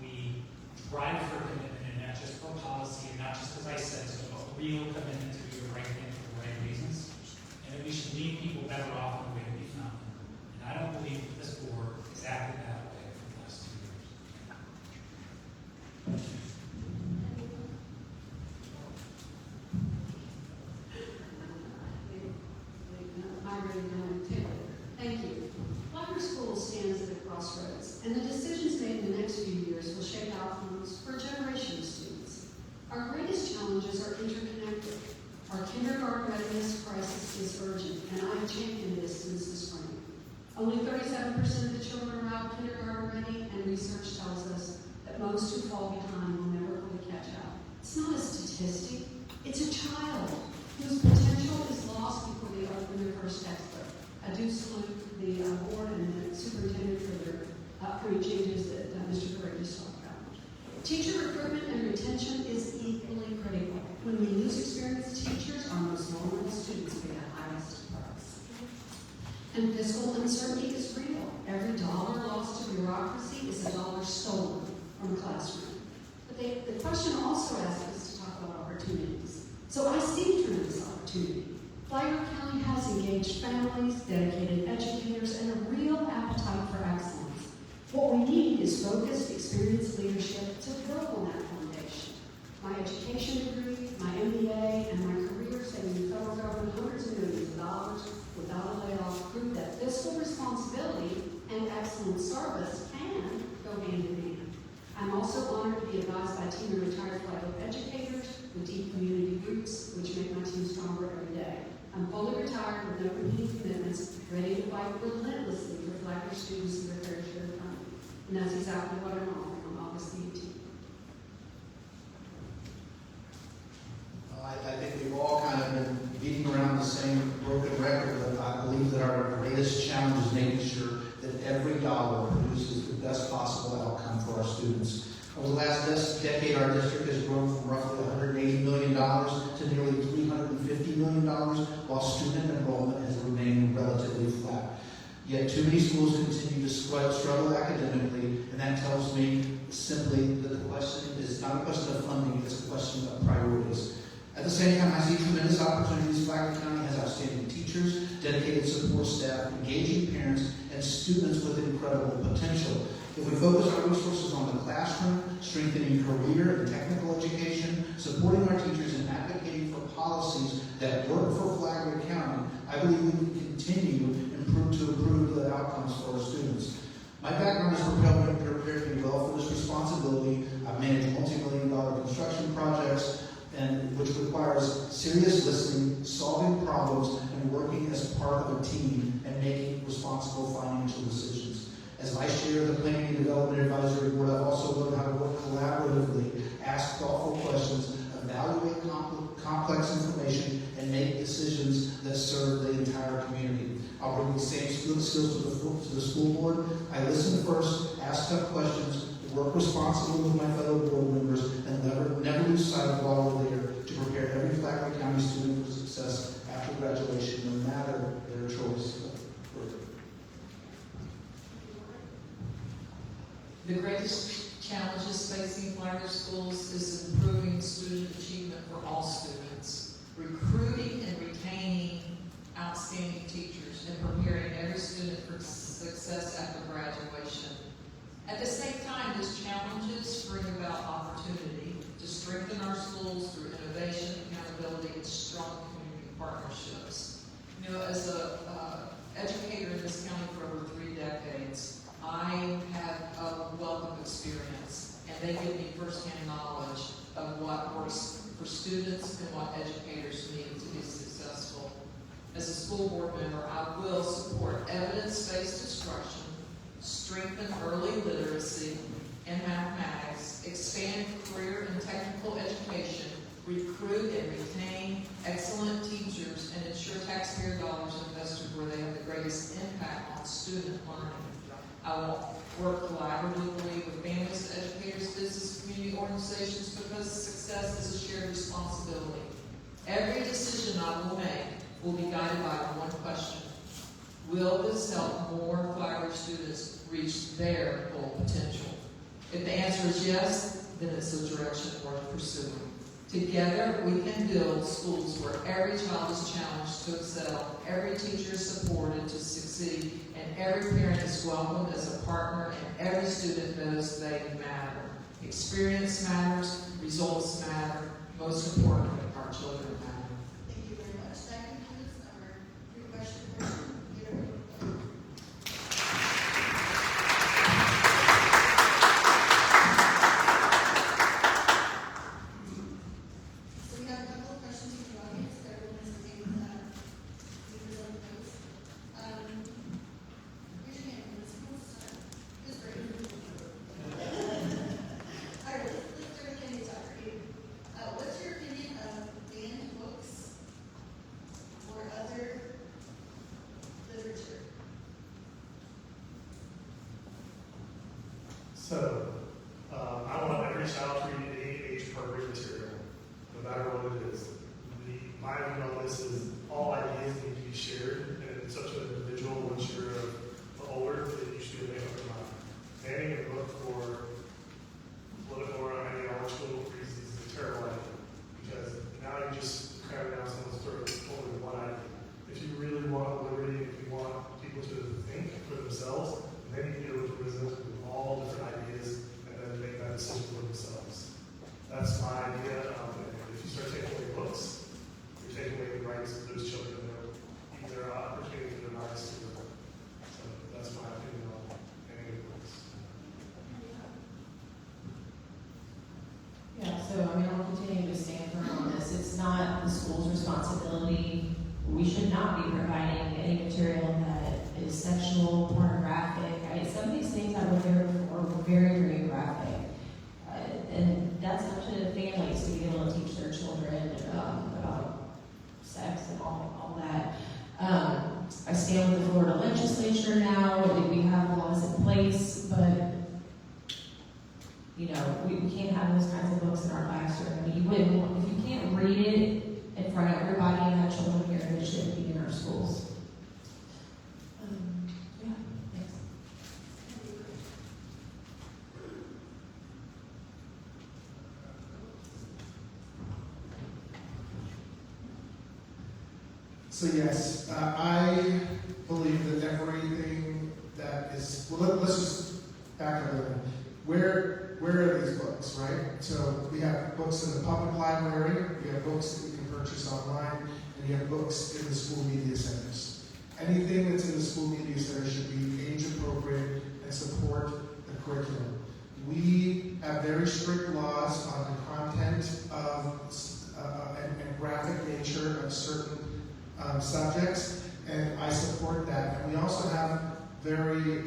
We drive for commitment and not just for policy and not just because I said so, but real commitment to do the right thing for the right reasons. And that we should leave people better off in the way that we found them. And I don't believe that this board has acted that way for the last 2 years. Thank you. Flagler School stands at a crossroads, and the decisions made in the next few years will shape outcomes for a generation of students. Our greatest challenges are interconnected. Our kindergarten readiness crisis is urgent, and I've championed this since the spring. Only 37% of the children are out kindergarten ready, and research tells us that most who fall behind will never fully catch up. It's not a statistic, It's a child whose potential is lost before they open their first textbook. I do salute the board and the superintendent for their upcoming changes that Mr. Curry just talked about. Teacher recruitment and retention is equally critical. When we lose experienced teachers, our most vulnerable students pay the highest price. And fiscal uncertainty is real. Every dollar lost to bureaucracy is a dollar stolen from a classroom. But the question also asks us to talk about opportunities. So I see tremendous opportunity. Flagler County has engaged families, dedicated educators, and a real appetite for excellence. What we need is focused, experienced leadership to build on that foundation. My education degree, my MBA, and my career saving the federal government hundreds of millions of dollars without a layoff prove that fiscal responsibility and excellent service can go hand in hand. I'm also honored to be advised by a team of retired Flagler educators with deep community roots, which make my team stronger every day. I'm fully retired with no competing commitments, ready to fight relentlessly for Flagler students and their fair share of funding. And that's exactly what I'm offering on August the 18th. I think we've all kind of been beating around the same broken record, but I believe that our greatest challenge is making sure that every dollar produces the best possible outcome for our students. Over the last decade, our district has grown from roughly $180 million to nearly $350 million, while student enrollment has remained relatively flat. Yet too many schools continue to struggle academically, and that tells me simply that the question is not a question of funding, it's a question of priorities. At the same time, I see tremendous opportunities. Flagler County has outstanding teachers, dedicated support staff, engaging parents, and students with incredible potential. If we focus our resources on the classroom, strengthening career and technical education, supporting our teachers, and advocating for policies that work for Flagler County, I believe we can continue to improve the outcomes for our students. My background has prepared me well for this responsibility. I've managed multi-million-dollar construction projects, and which requires serious listening, solving problems, and working as part of a team and making responsible financial decisions. As vice chair of the Planning and Development Advisory Board, I've also learned how to work collaboratively, ask thoughtful questions, evaluate complex information, and make decisions that serve the entire community. I'll bring the same skills to the school board. I listen first, ask tough questions, work responsibly with my fellow board members, and never lose sight of why we're there to prepare every Flagler County student for success after graduation, no matter their choice. The greatest challenges facing Flagler schools is improving student achievement for all students, recruiting and retaining outstanding teachers, and preparing every student for success after graduation. At the same time, these challenges bring about opportunity to strengthen our schools through innovation, accountability, and strong community partnerships. You know, as an educator in this county for over 3 decades, I have a wealth of experience, and they give me firsthand knowledge of what works for students and what educators need to be successful. As a school board member, I will support evidence-based instruction, strengthen early literacy and mathematics, expand career and technical education, recruit and retain excellent teachers, and ensure taxpayer dollars are invested where they have the greatest impact on student learning. I will work collaboratively with families, educators, business, community organizations because success is a shared responsibility. Every decision I will make will be guided by one question. Will this help more Flagler students reach their full potential? If the answer is yes, then it's a direction worth pursuing. Together, we can build schools where every child is challenged to excel, every teacher is supported to succeed, and every parent is welcomed as a partner, and every student knows they matter. Experience matters, results matter, most importantly, our children matter. Thank you very much. That concludes our pre-question portion. So we have a couple of questions from the audience that everyone is taking present those. Raise your hand. Who wants to start? Who's brave? All right, let's start with Kenny Tucker. What's your opinion of the So, I want every child to read any age-appropriate material, no matter what it is. My view on this is all ideas need to be shared, and it's up to an individual once you're older that you should make up your mind. Banning a book for political or ideological reasons is a terrible idea, because now you just cram down someone's throat over one idea. If you really want liberty, if you want people to think for themselves, then you can go to reason with all different ideas and then make that decision for themselves. That's my idea. If you start taking away books, you're taking away the rights of those children, and their opportunity for their rights to learn. So that's my opinion on any of books. Yeah, so I mean, I'll continue to stand firm on this. It's not the school's responsibility. We should not be providing any material that is sexual, pornographic. Some of these things I've heard before were very, very graphic. And that's up to families to be able to teach their children about sex and all that. I stand with the Florida legislature now. We have laws in place, but you know, we can't have those kinds of books in our classroom. I mean, you wouldn't want, if you can't read it in front of everybody and have children here, it shouldn't be in our schools. Yeah, thanks. So yes, I believe that everything that is, well, let's just back up a little. Where are these books, right? So we have books in the public library, we have books that you can purchase online, and you have books in the school media centers. Anything that's in the school media center should be age appropriate and support the curriculum. We have very strict laws on the content of and graphic nature of certain subjects, and I support that. And we also have very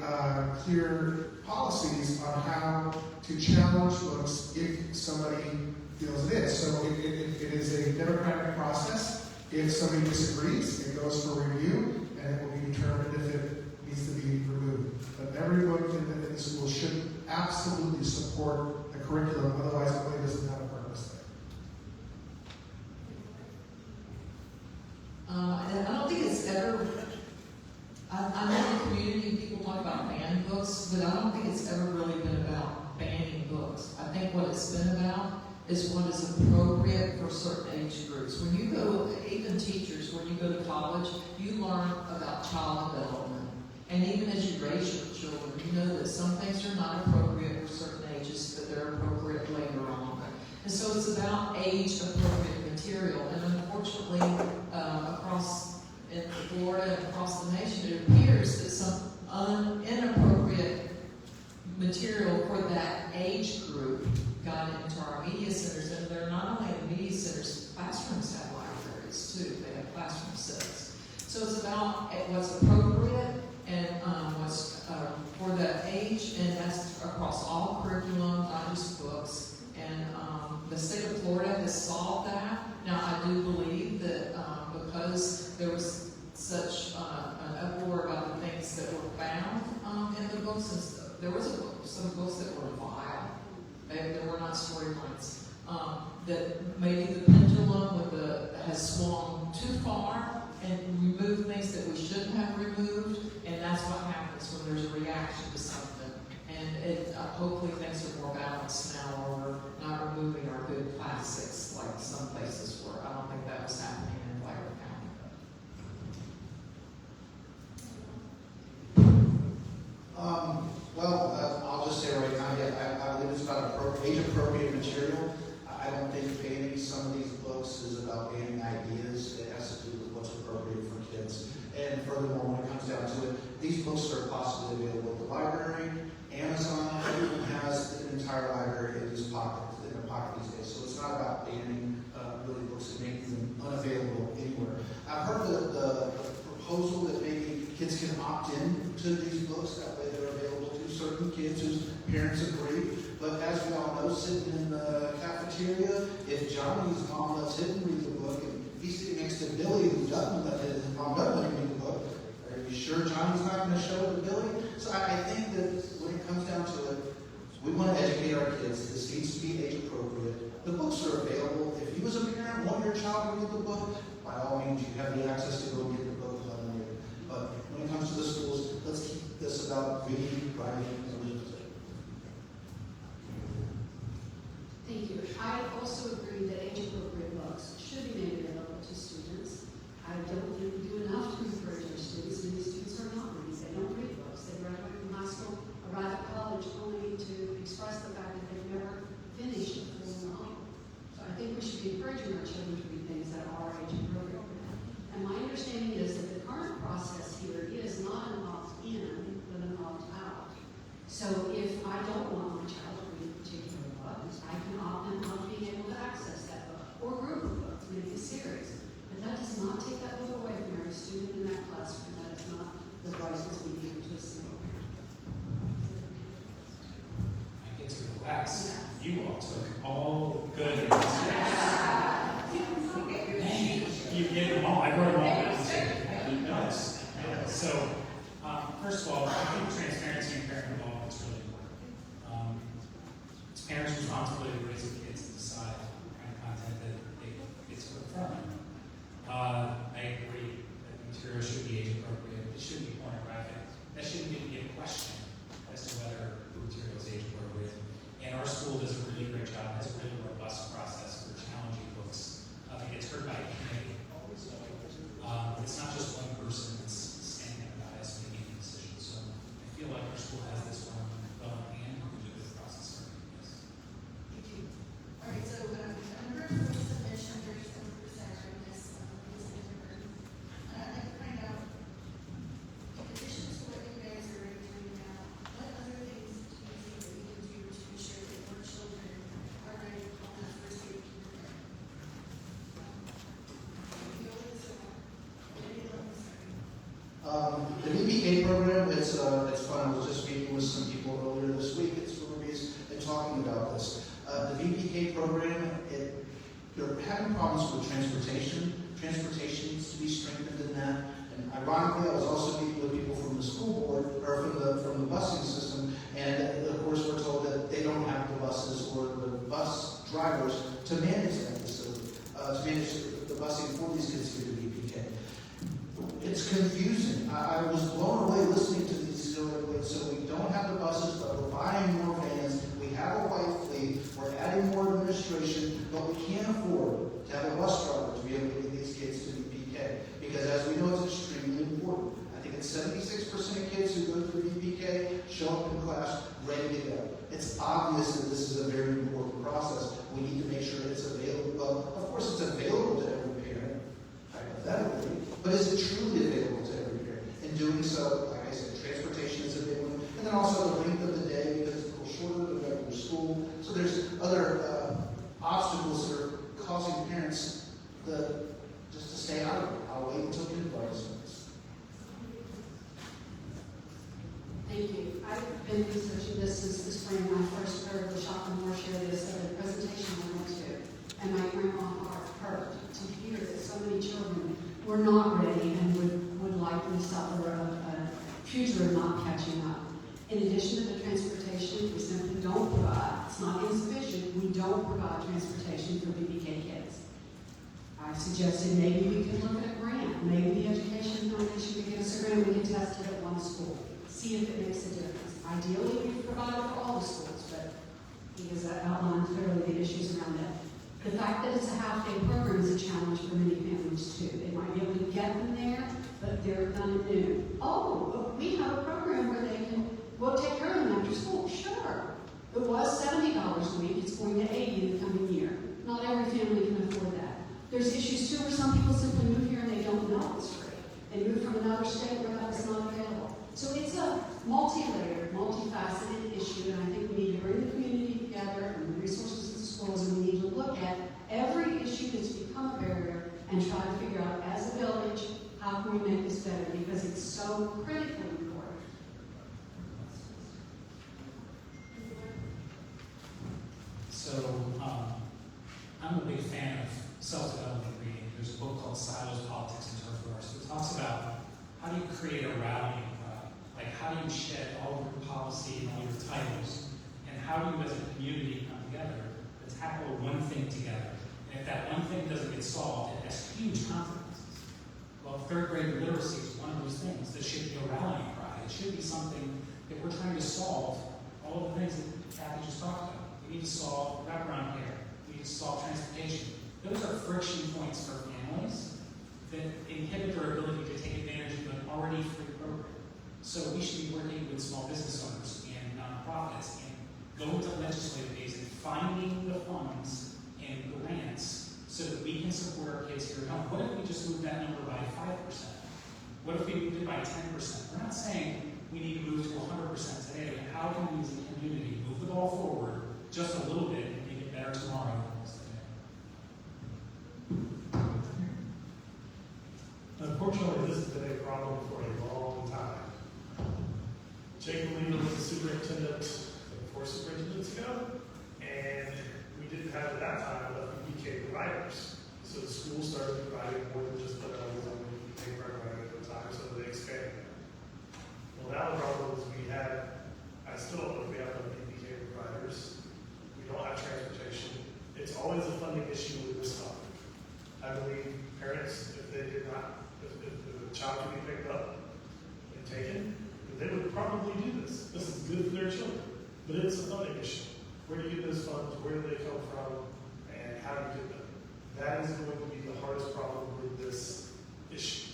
clear policies on how to challenge books if somebody feels it is. So it is a democratic process. If somebody disagrees, it goes for review, and it will be determined if it needs to be removed. But every book in the school should absolutely support the curriculum, otherwise it really doesn't have a purpose there. And I don't think it's ever, I know in the community people talk about banned books, but I don't think it's ever really been about banning books. I think what it's been about is what is appropriate for certain age groups. When you go, even teachers, when you go to college, you learn about child development. And even as you raise your children, you know that some things are not appropriate for certain ages, but they're appropriate later on. And so it's about age-appropriate material. And unfortunately, across in Florida and across the nation, it appears that some inappropriate material for that age group got into our media centers. And they're not only in media centers, classrooms have libraries too. They have classroom sets. So it's about what's appropriate and what's for that age, and that's across all curriculum, not just books. And the state of Florida has solved that. Now, I do believe that because there was such an uproar about the things that were found in the books, and stuff, there was some books that were vile. They were not storylines. That maybe the pendulum has swung too far and removed things that we shouldn't have removed, and that's what happens when there's a reaction to something. And hopefully things are more balanced now, or we're not removing our good classics like some places were. I don't think that was happening in Flagler County. I'll just say right now, I believe it's about age-appropriate material. I don't think banning some of these books is about banning ideas. It has to do with what's appropriate for kids. And furthermore, when it comes down to it, these books are possibly available at the library, Amazon, everyone has an entire library in their pocket these days. So it's not about banning really books and making them unavailable anywhere. I've heard the proposal that maybe kids can opt in to these books, that way they're available to certain kids whose parents agree. But as we all know, sitting in the cafeteria, if Johnny's mom lets him read the book and he's sitting next to Billy who doesn't let his mom doesn't let him read the book, are you sure Johnny's not going to show it to Billy? So I think that when it comes down to it, We want to educate our kids. This needs to be age appropriate. The books are available. If you as a parent want your child to read the book, by all means, you have the access to go get the book later. But when it comes to the schools, let's keep this about reading, writing, and literacy. Thank you. I also agree that age-appropriate books should be made available to students. I don't think we do enough to encourage our students. Many students are not reading. They don't read books. They graduate from high school, arrive at college only to express the fact that they've never finished a full novel. So I think we should be encouraging our children to read things that are age-appropriate. And my understanding is that the current process here is not an opt-in, but an opt-out. So if I don't want my child to read a particular book, I can opt in on being able to access that book, or a group of books, maybe a series. But that does not take that book away from every student in that classroom. That is not the voices we give to a single parent. I get to relax. You all took all good. You get them all. I wrote them all down too. Nice. So, first of all, I think transparency and parent involvement is really important. It's parents' responsibility to raise their kids and decide what kind of content that it's from. I agree that the material should be age appropriate. It shouldn't be pornographic. That shouldn't even be a question as to whether the material is age appropriate. And our school does a really great job, has a really robust process for challenging books. It's heard by a committee. So it's not just one person that's standing at the dais making decisions. So I feel like our school has this one well in hand and we do the process for this. Thank you. All right, so number of submission, 37% from this number. I'd like to find out, in addition to what you guys are already doing now, what other things do you think that we can do to ensure that more children are ready on that first day of kindergarten? The VPK program, it's fun. I was just speaking with some people earlier this week at Stories and talking about this. The VPK program, they're having problems with transportation. Transportation needs to be strengthened in that. And ironically, I was also speaking with people from the school board, or from the busing system, and of course we're told that they don't have the buses or the bus drivers to manage that facility, to manage the busing for these kids through the VPK. It's confusing. I was blown away listening to these stories. So we don't have the buses, but we're buying more vans. We have a white fleet. We're adding more administration, but we can't afford to have a bus driver to be able to get these kids to the VPK. Because as we know, it's extremely important. I think it's 76% of kids who go through VPK show up in class ready to go. It's obvious that this is a very important process. We need to make sure it's available. Well, of course, it's available to every parent, hypothetically. But is it truly available to every parent? In doing so, like I said, transportation is a big one. And then also the length of the day, because it's a little shorter than regular school. So there's other obstacles that are causing parents just to stay out of it. I'll wait until kindergarten starts. Thank you. I've been researching this since the spring when I first heard the Shop and More share this at a presentation I went to. And my grandma heart hurt to hear that so many children were not ready and would likely suffer a future of not catching up. In addition to the transportation, we simply don't provide, it's not insufficient, we don't provide transportation for VPK kids. I suggested maybe we could look at a grant. Maybe the Education Foundation could give us a grant. We could test it at one school, see if it makes a difference. Ideally, we provide it for all the schools, but he has outlined clearly the issues around that. The fact that it's a half-day program is a challenge for many families too. They might be able to get them there, but they're done at noon. Oh, we have a program where we'll take care of them after school. Sure. It was $70 a week. It's going to $80 in the coming year. Not every family can afford that. There's issues too where some people simply move here and they don't know it's free. They move from another state where that is not available. So it's a multi-layered, multifaceted issue, and I think we need to bring the community together and the resources of the schools, and we need to look at every issue that's become a barrier and try to figure out, as a village, how can we make this better, because it's so critically important. So, I'm a big fan of self-development reading. There's a book called Silos, Politics, and Turf Wars. It talks about how do you create a rallying cry? Like, how do you shed all of your policy and all your titles, and how do you as a community come together to tackle one thing together? And if that one thing doesn't get solved, it has huge consequences. Well, third grade literacy is one of those things that should be a rallying cry. It should be something that we're trying to solve all of the things that Kathy just talked about. We need to solve wraparound care. We need to solve transportation. Those are friction points for families that inhibit their ability to take advantage of an already free program. So we should be working with small business owners and nonprofits and going to legislative days and finding the funds and grants so that we can support our kids here at home. What if we just move that number by 5%? What if we moved it by 10%? We're not saying we need to move to 100% today, but how can we as a community move the ball forward just a little bit and make it better tomorrow than it is today? Unfortunately, this has been a problem for a long time. Jake Molina was the superintendent 4 superintendents ago, and we didn't have at that time enough PK providers. So the school started providing more than just what I was on the PK program at the time, so they expanded that. Well, now the problem is I still don't know if we have enough PK providers. We don't have transportation. It's always a funding issue with this topic. I believe parents, if the child can be picked up and taken, they would probably do this. This is good for their children, but it's a funding issue. Where do you get those funds? Where do they come from? And how do you get them? That is going to be the hardest problem with this issue.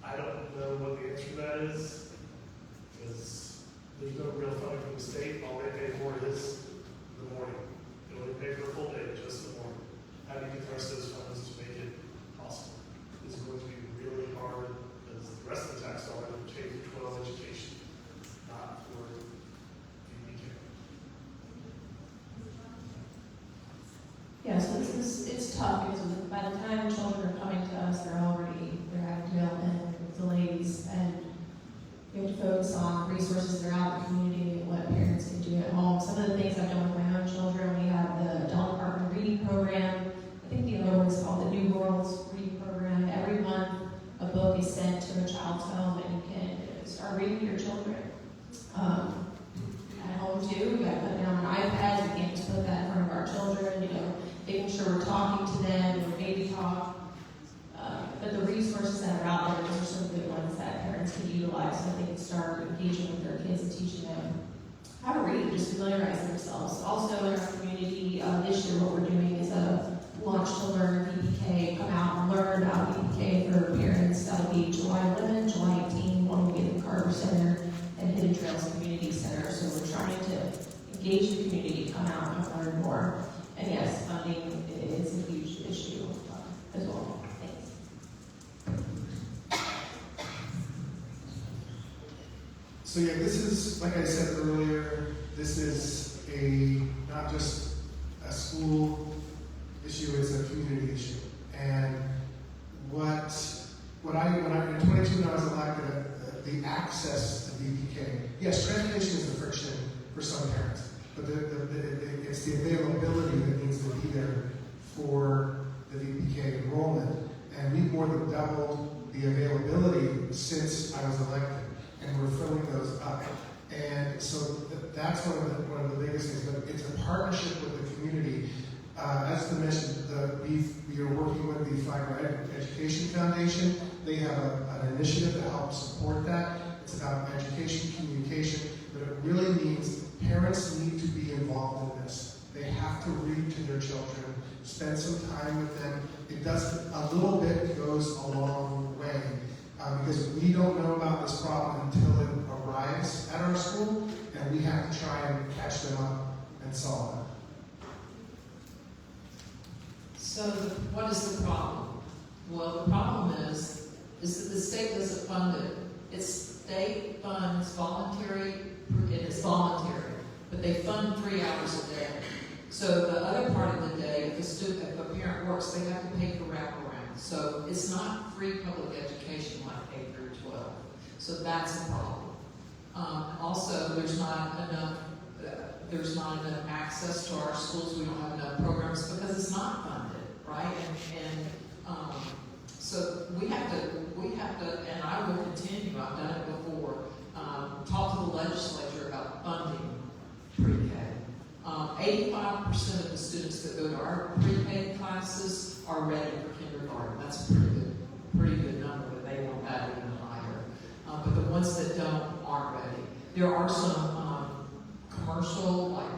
I don't know what the answer to that is, because there's no real funding from the state. All they pay for is the morning. They only pay for a full day, just the morning. How do you get the rest of those funds to make it possible? It's going to be really hard, because the rest of the tax dollars are K-12 education, not for VPK. Yeah, so it's tough because by the time children are coming to us, they're having development delays, and we have to focus on resources that are out in the community and what parents can do at home. Some of the things I've done with my own children, we have the adult department reading program. I think the other one is called the New Worlds reading program. Every month, a book is sent to a child's home, and you can start reading to your children. At home too, we got to put down on iPads. We can't just put that in front of our children. Making sure we're talking to them, or baby talk. But the resources that are out there, those are some good ones that parents can utilize so they can start engaging with their kids and teaching them how to read, just familiarize themselves. Also in our community, this year what we're doing is a Launch to Learn VPK. Come out and learn about VPK for parents. That'll be July 11, July 18. One will be at the Carver Center and Hidden Trails Community Center. So we're trying to engage the community to come out and learn more. And yes, funding is a huge issue as well. Thanks. So yeah, this is, like I said earlier, this is not just a school issue, it's a community issue. And when in 22 when I was elected, the access to VPK, yes, transportation is the friction for some parents. But it's the availability that needs to be there for the VPK enrollment. And we've more than doubled the availability since I was elected. And we're filling those up. And so that's one of the biggest things. But it's a partnership with the community. As I mentioned, we are working with the Flagler Education Foundation. They have an initiative to help support that. It's about education, communication, but it really means parents need to be involved in this. They have to read to their children, spend some time with them. A little bit goes a long way because we don't know about this problem until it arrives at our school, and we have to try and catch them up and solve it. So what is the problem? Well, the problem is that the state doesn't fund it. It's state funds voluntary, and it's voluntary, but they fund 3 hours a day. So the other part of the day, if a parent works, they have to pay for wraparound. So it's not free public education like K through 12. So that's a problem. Also, there's not enough access to our schools. We don't have enough programs because it's not funded, right? So we have to, and I will continue, I've done it before, talk to the legislature about funding pre-K. 85% of the students that go to our pre-K classes are ready for kindergarten. That's a pretty good number, but they want that even higher. But the ones that don't aren't ready. There are some commercial, like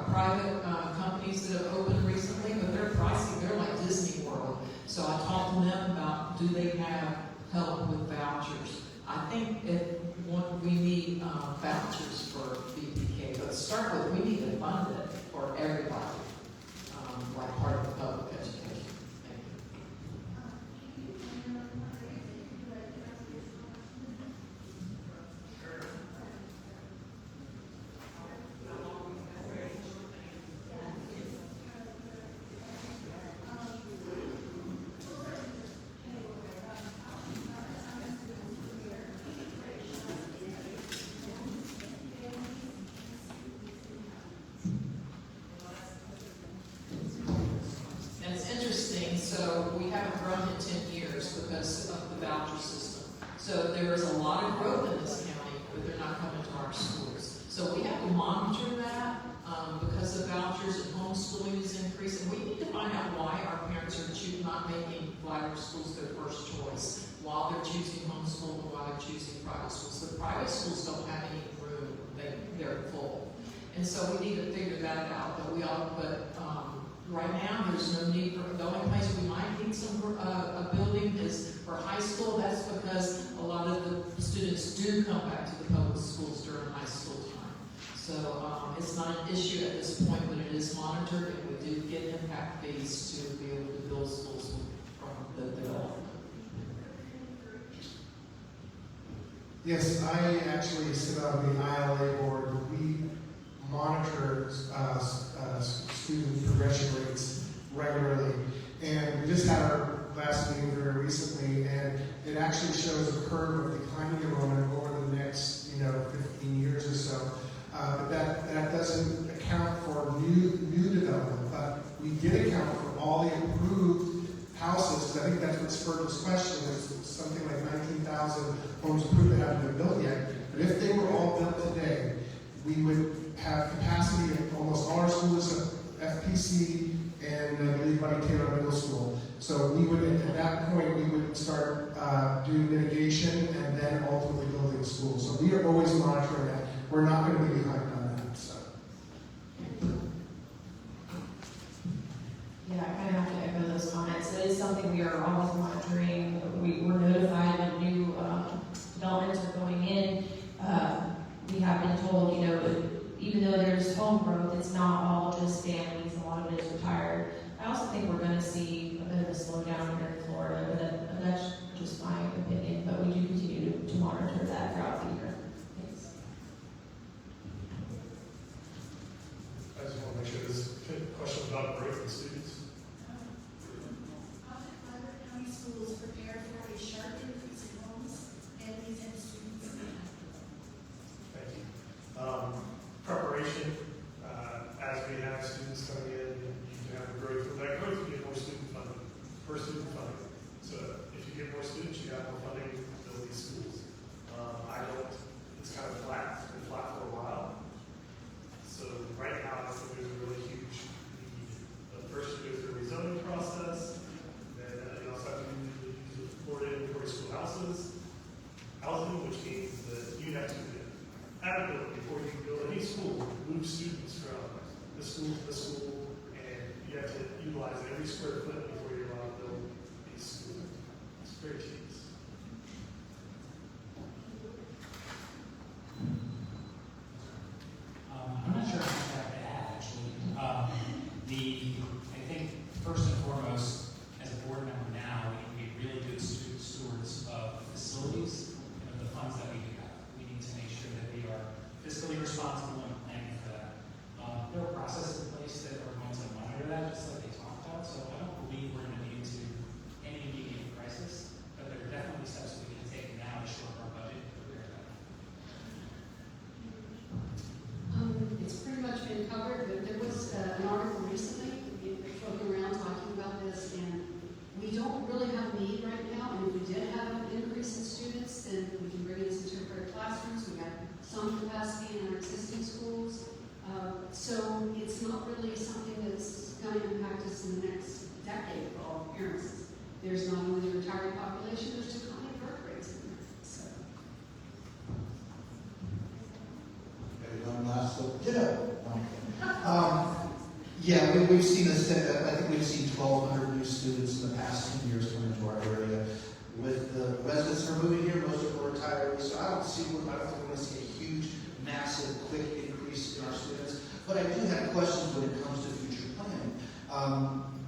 private companies that have opened recently, but they're pricey. They're like Disney World. So I talked to them about, do they have help with vouchers? I think we need vouchers for VPK, but to start with, we need to fund it for everybody, like part of the public education. Thank you. And it's interesting, so we haven't grown in 10 years because of the voucher system. So there is a lot of growth in this county, but they're not coming to our schools. So we have to monitor that because the vouchers and homeschooling is increasing. We need to find out why our parents are not making Flagler schools their first choice, while they're choosing homeschool and while they're choosing private schools. The private schools don't have any room; they're full, and so we need to figure that out. Right now, there's no need for, the only place we might need a building is for high school. That's because a lot of the students do come back to the public schools during high school time. So it's not an issue at this point, but it is monitored, and we do get impact fees to be able to build schools from the development. Yes, I actually sit on the ILA board. We monitor student progression rates regularly. And we just had our last meeting very recently, and it actually shows a curve of declining enrollment over the next, 15 years or so. But that doesn't account for new development. But we did account for all the improved houses, because I think that's what spurred this question. There's something like 19,000 homes approved that haven't been built yet. But if they were all built today, we would have capacity in almost all our schools, FPC, and I believe Buddy Taylor Middle School. So we would, at that point, we would start doing mitigation and then ultimately building schools. So we are always monitoring that. We're not going to be behind on that. So. Yeah, I kind of have to echo those comments. It is something we are always monitoring. We're notified when new developments are going in. We have been told, even though there's home growth, it's not all just families. A lot of it is retired. I also think we're going to see a bit of a slowdown here in Florida, but that's just my opinion. But we do continue to monitor that throughout the year. Thanks. I just want to make sure this question about growth in students. How did Flagler County Schools prepare for a sharp increase in homes, families, and students? Thank you. Preparation, as we have students coming in, you have to grow through that growth, you get more student funding, So if you get more students, you have more funding to build these schools. It's kind of flat, it's been flat for a while. So right now, I think there's a really huge need. First, you go through a rezoning process, then you also have to use Florida inventory schoolhouses, which means that you have to have it before you can build any school, move students from the school to the school, and you have to utilize every square foot before you're allowed to build these schools. It's very tedious. I'm not sure how that to add, actually. I think first and foremost, as a board member now, we need to be really good stewards of facilities and of the funds that we do have. We need to make sure that we are fiscally responsible and planning for that. There are processes in place that are going to monitor that, just like they talked about. So I don't believe we're going to need to any immediate crisis, but there So it's not really something that's going to impact us in the next decade for all appearances. There's not only the retiring population, there's declining birth rates in there. So. One last little ditto. Yeah, we've seen this. I think we've seen 1,200 new students in the past 10 years come into our area. With the residents who are moving here, most of them are retirees, so I don't think we're going to see a huge, massive, quick increase in our students. But I do have questions when it comes to future planning.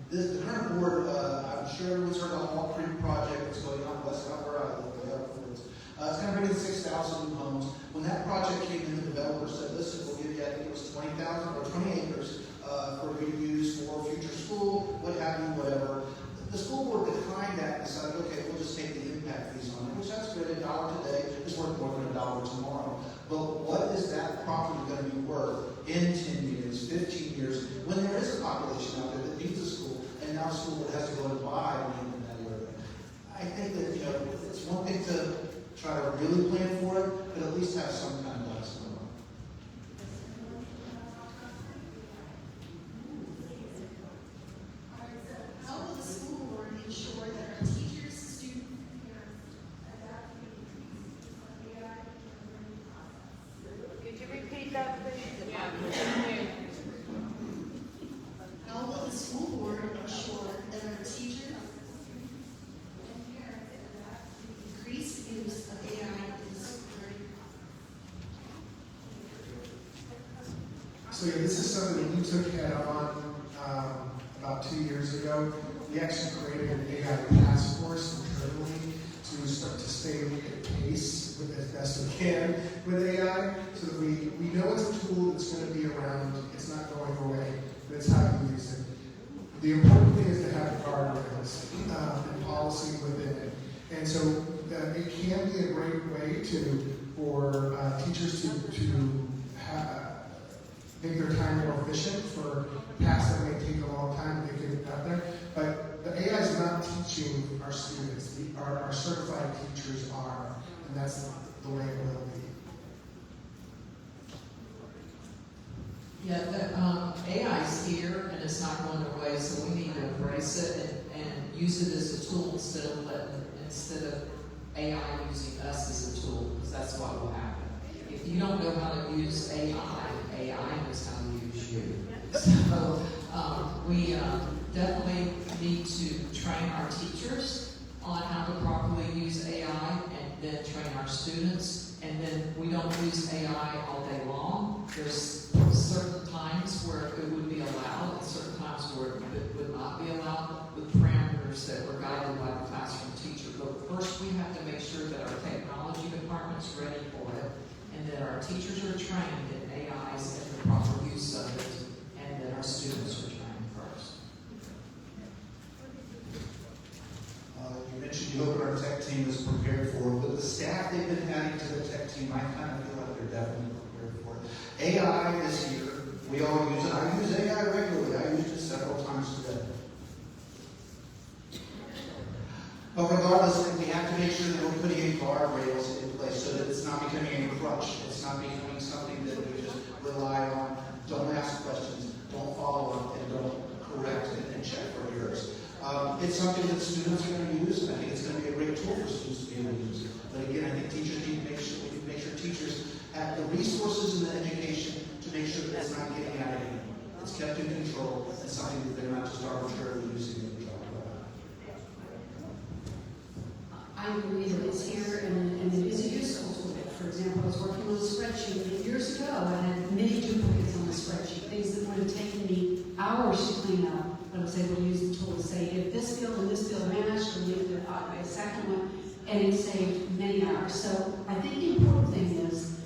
The current board, I'm sure everyone's heard of the Hall Creek project that's going on west of where I live. It's going to bring in 6,000 new homes. When that project came in, the developer said, listen, we'll give you, I think it was 20,000 or 20 acres for you to use for future school, what have you, whatever. The school board declined that and decided, okay, we'll just take the impact fees on it, which that's good. $1 today is worth more than $1 tomorrow. But what is that property going to be worth in 10 years, 15 years, when there is a population out there that needs a school, and now school board has to go and buy land in that area? I think that, it's one thing to try to really plan for it, but at least have some kind of lesson. How will the school board ensure that our teachers, students, Could you repeat that, please? how will the school board ensure that our teachers increase use of AI in school learning? So yeah, this is something that we took head on about 2 years ago. We actually created an AI task force internally to start to stay at pace with as best we can with AI, so that we know it's a tool that's going to be around. It's not going away, but it's how you use it. The important thing is to have guardrails and policy within it, and so it can be a great way for teachers to make their time more efficient for tasks that may take a long time to get it out there. But the AI is not teaching our students. Our certified teachers are, and that's the way it will be. Yeah, the AI's here and it's not going away, so we need to embrace it and use it as a tool instead of AI using us as a tool, because that's what will happen. If you don't know how to use AI knows how to use you. So we definitely need to train our teachers on how to properly use AI, and then train our students. And then we don't use AI all day long. There's certain times where it would be allowed and certain times where it would not be allowed, with parameters that were guided by the classroom teacher. But first we have to make sure that our technology department's ready for it, and that our teachers are trained in AIs and the proper use of it, and that our students are trained first. You mentioned you hope our tech team is prepared for it, but the staff they've been adding to the tech team, I kind of feel like they're definitely prepared for it. AI is here. We all use it. I use AI regularly. I used it several times today. But regardless, we have to make sure that we're putting guardrails in place so that it's not becoming a crutch. It's not becoming something that we just rely on. Don't ask questions. Don't follow up, and don't correct and check for errors. It's something that students are going to use, and I think it's going to be a great tool for students to be able to use. But again, I think teachers need to make sure teachers have the resources and the education to make sure that it's not getting out of hand. It's kept in control, and something that they're not just arbitrarily using it. I agree that it's here and it is a useful tool. For example, I was working on a spreadsheet years ago. I had many duplicates on the spreadsheet, things that would have taken me hours to clean up. I was able to use the tool to say, if this field and this field matched, or leave the second one, and it saved many hours. So I think the important thing is,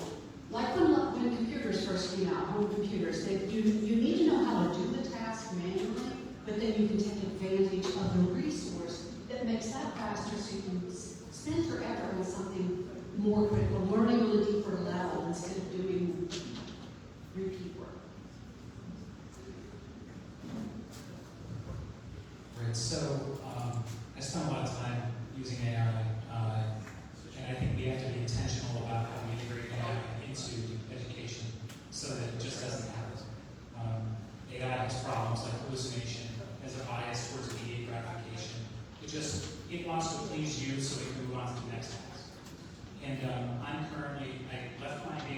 like when computers first came out, home computers, you need to know how to do the task manually, but then you can take advantage of the resource that makes that faster, so you can spend forever on something more critical, learning on a deeper level instead of doing repeat work. Right, so I spend a lot of time using AI, and I think we have to be intentional about how we integrate AI into education so that it just doesn't happen.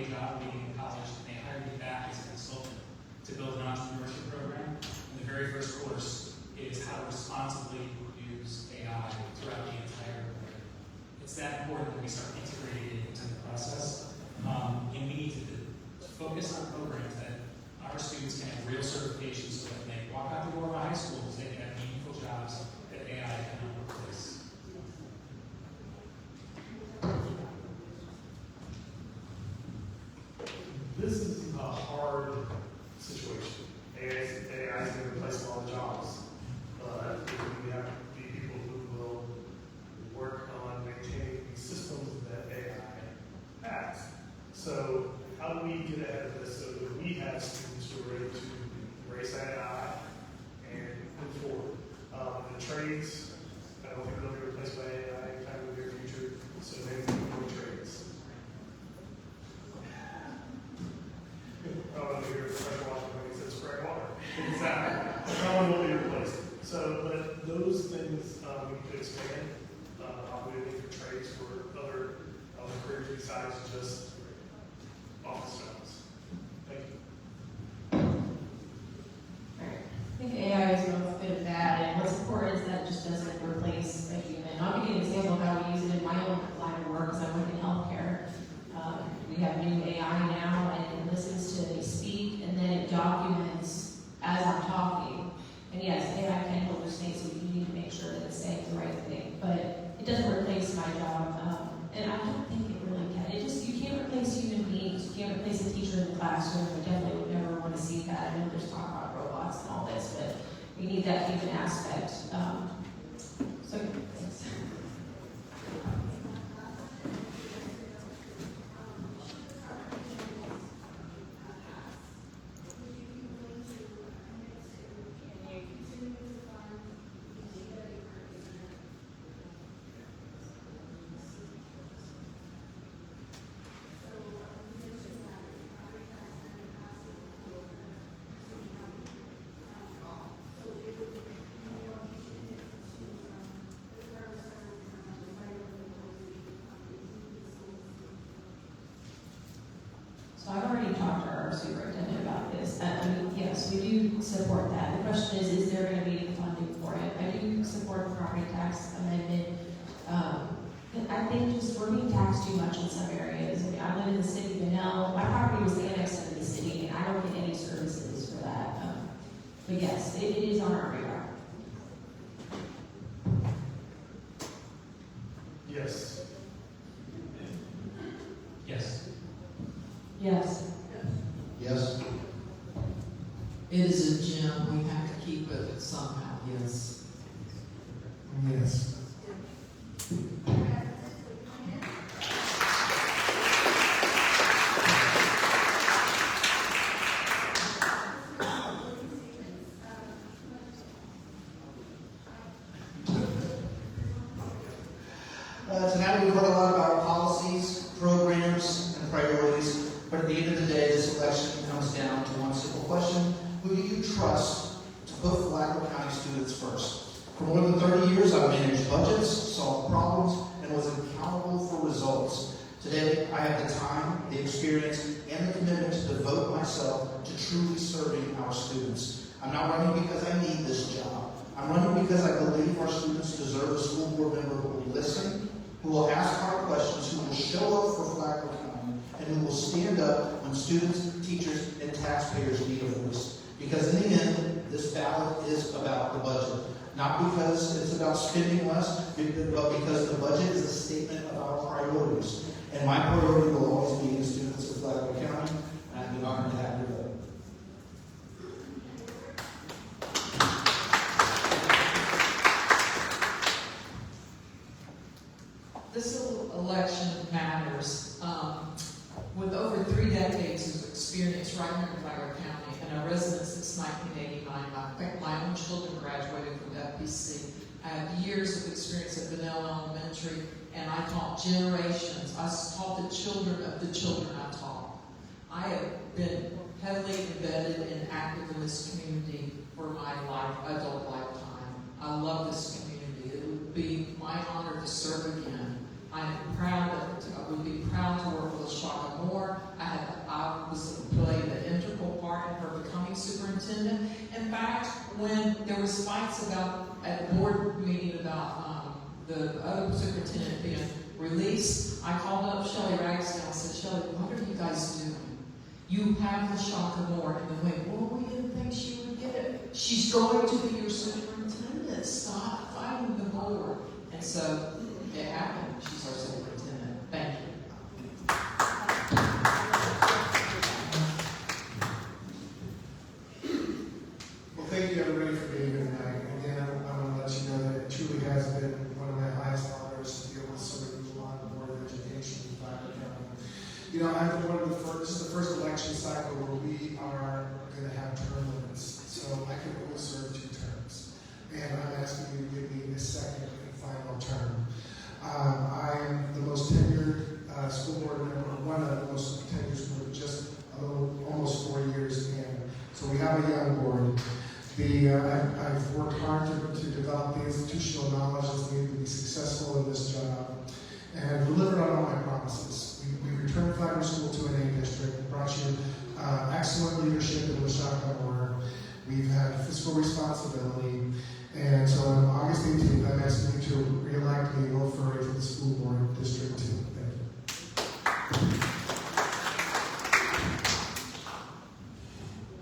day job leading in college, and they hired me back as a consultant to build an entrepreneurship program. And the very first course is how to responsibly use AI throughout the entire program. It's that important that we start integrating it into the process. And we need to focus on programs that our students can have real certifications so that when they walk out the door of high schools, they can have meaningful jobs that AI cannot replace. This is a hard situation. AI is going to replace a lot of jobs. We have to be people who will work on maintaining the systems that AI has. So how do we get ahead of this so that we have students who are ready to embrace AI and move forward? The trades, I don't think they'll be replaced by AI anytime in the near future, so maybe more trades. Oh, you're fresh water when he says spray water. Exactly. No one will be replaced. So, but those things we could expand opportunity for trades for other careers besides just office jobs. Thank you. I think AI is both good and bad, and what's important is that it just doesn't replace a human. I'll give you an example of how we use it in my own line of work, because I work in healthcare. We have new AI now, and it listens to me speak, and then it documents as I'm talking. And yes, AI can hallucinate, so you need to make sure that it's saying the right thing. But it doesn't replace my job, and I don't think it really can. You can't replace human beings. You can't replace a teacher in the classroom. I definitely would never want to see that. I know there's talk about robots and all this, but we need that human aspect. So, thanks. So I've already talked to our superintendent about this. Yes, we do support that. The question is there going to be funding for it? I do support the property tax amendment. I think just we're being taxed too much in some areas. I mean, I live in the city of Benel. My property was annexed into the city, and I don't get any services for that. But yes, it is on our radar. Yes. Yes. Yes. Yes. It is a gem. We have to keep it somehow. Yes. Yes. Tonight we've heard a lot about policies, programs, and priorities, but at the end of the day, this election comes down to one simple question. Who do you trust to put Flagler County students first? For more than 30 years, I've managed budgets, solved problems, and was accountable for results. Today, I have the time, the experience, and the commitment to devote myself to truly serving our students. I'm not running because I need this job. I'm running because I believe our students deserve a school board member who will listen, who will ask hard questions, who will show up for Flagler County, and who will stand up when students, teachers, and taxpayers need a voice. Because in the end, this ballot is about the budget. Not because it's about spending less, but because the budget is a statement of our priorities. And my priority will always be the students of Flagler County, and I'd be honored to have your vote. This election matters. With over 3 decades of experience right here in Flagler County and a resident since 1989, I think my own children graduated from FPC. I have years of experience at Benel Elementary, and I taught generations. I taught the children of the children I taught. I have been heavily embedded and active in this community for my adult lifetime. I love this community. It would be my honor to serve again. I would be proud to work with Ashaka Moore. I have there was fights at the board meeting about the other superintendent being released. I called up Shelley Ragsdale and said, Shelley, what are you guys doing? You have the shock award. And they went, well, we didn't think she would get it. She's going to be your superintendent. Stop fighting the board. And so it happened. She's our superintendent. Thank you. Well, thank you everybody for being here tonight. Again, I want to let you know that it truly has been one of my highest honors to be able to serve you on the Board of Education in Flagler County. You know, I'm one of the first, this is the first election cycle where we are going to have term limits. So I can only serve 2 terms. And I'm asking you to give me a second and final term. I am the most tenured school board member, one of the most tenured school, just almost 4 years in. So we have a young board. I've worked hard to develop the institutional knowledge that's needed to be successful in this job, and I've delivered on all my promises. We returned Flagler School to an A district, brought you excellent leadership in Washaka Moore. We've had fiscal responsibility, and so on August 18th, I'm asking you to re-elect me, Will Furry, to the school board, District 2. Thank you.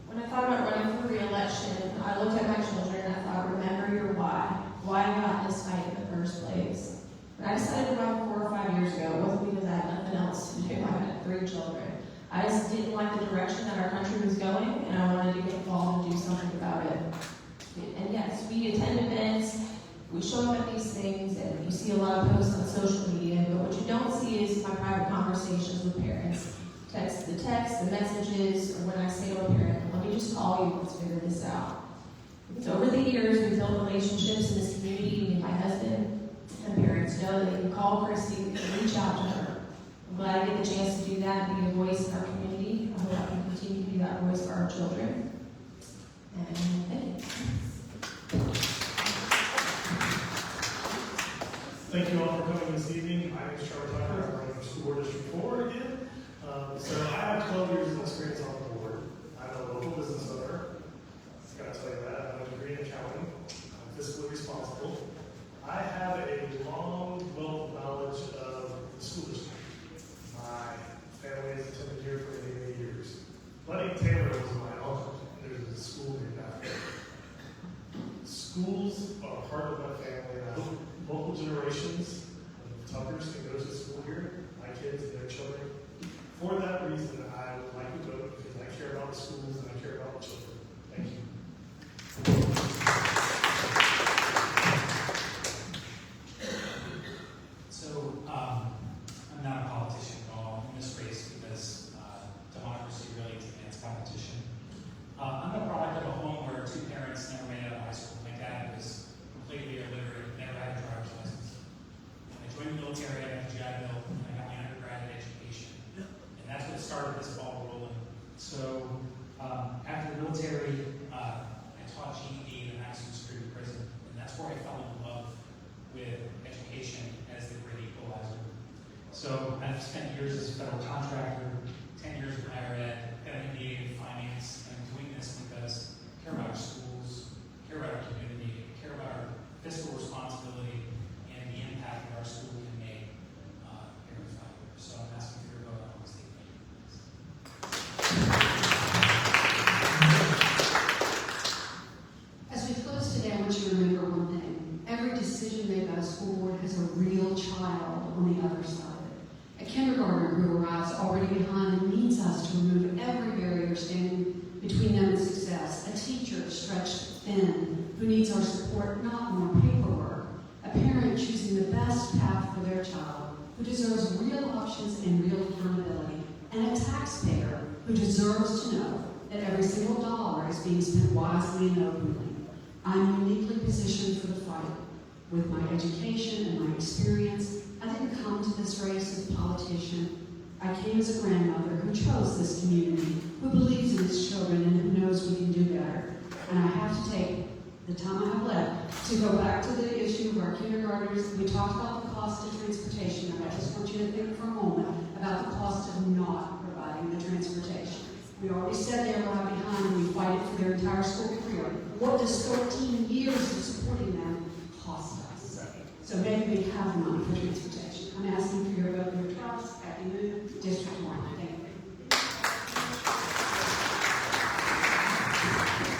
When I thought about running for re-election, I looked at my children and I thought, remember your why. Why I got in this fight in the first place. When I decided to run 4 or 5 years ago, it wasn't because I had nothing else to do. I had 3 children. I just didn't like the direction that our country was going, and I wanted to get involved and do something about it. And yes, we attend events, we show up at these things, and you see a lot of posts on social media, but what you don't see is my private conversations with parents. The messages, or when I say to a parent, let me just call you, let's figure this out. Because over the years, we've built relationships in this community, and my husband and parents know that they can call Christy and reach out to her. I'm glad I get the chance to do that and be a voice in our community. I hope I can continue to be that voice for our children. And thank you. Thank you all for coming this evening. My name is Charlie Tucker. I'm running for School Board District 4 again. So I have 12 years of experience on the board. I'm a local business owner. I've got to tell you that. I have a degree in accounting. I'm fiscally responsible. I have a long wealth of knowledge of the school district. My family has attended here for many years. Buddy Taylor was my uncle. There's a school named after him. Schools are part of my family, and I hope local generations of Tuckers can go to school here, my kids and their children. For that reason, I would like to vote because I care about the schools and I care about the children. Thank you. So, I'm not a politician at all in this race because democracy really demands competition. I'm the product of a home where 2 parents never made it out of high school. My dad was completely illiterate, never had a driver's license. When I joined the military, I got a GI Bill, and I got my undergraduate education. And that's what started this ball rolling. So, after the military, I taught GED and Maximum Security Prison, and that's where I fell in love with education as the great equalizer. So I've spent years as a federal contractor, 10 years in higher ed, got an MBA in finance, and I'm doing this because I care about our schools, care about our community, care about our fiscal responsibility, and the impact that our school can make here in Flagler. So I'm asking for your vote on this evening. As we close today, I want you to remember one thing. Every decision made by a school board has a real child on the other side of it. A kindergartner who arrives already behind and needs us to remove every barrier standing between them and success. A teacher stretched thin who needs our support, not more paperwork. A parent choosing the best path for their child who deserves real options and real accountability. And a taxpayer who deserves to know that every single dollar is being spent wisely and openly. I'm uniquely positioned for the fight. With my education and my experience, I didn't come to this race as a politician. I came as a grandmother who chose this community, who believes in its children and who knows we can do better. And I have to take the time I have left to go back to the issue of our kindergartners. We talked about the cost of transportation, and I just want you to think for a moment about the cost of not providing the transportation. We already said they arrive behind and we fight it for their entire school career. What does 13 years of supporting them cost us? So maybe they have the money for transportation. I'm asking for your vote in your trust. Kathy Moon, District 1. Thank you.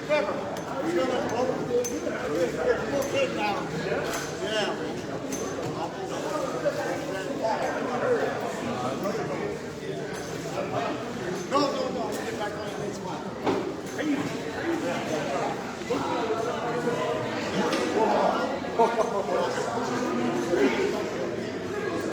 Trevor, you're going to vote. We'll take now.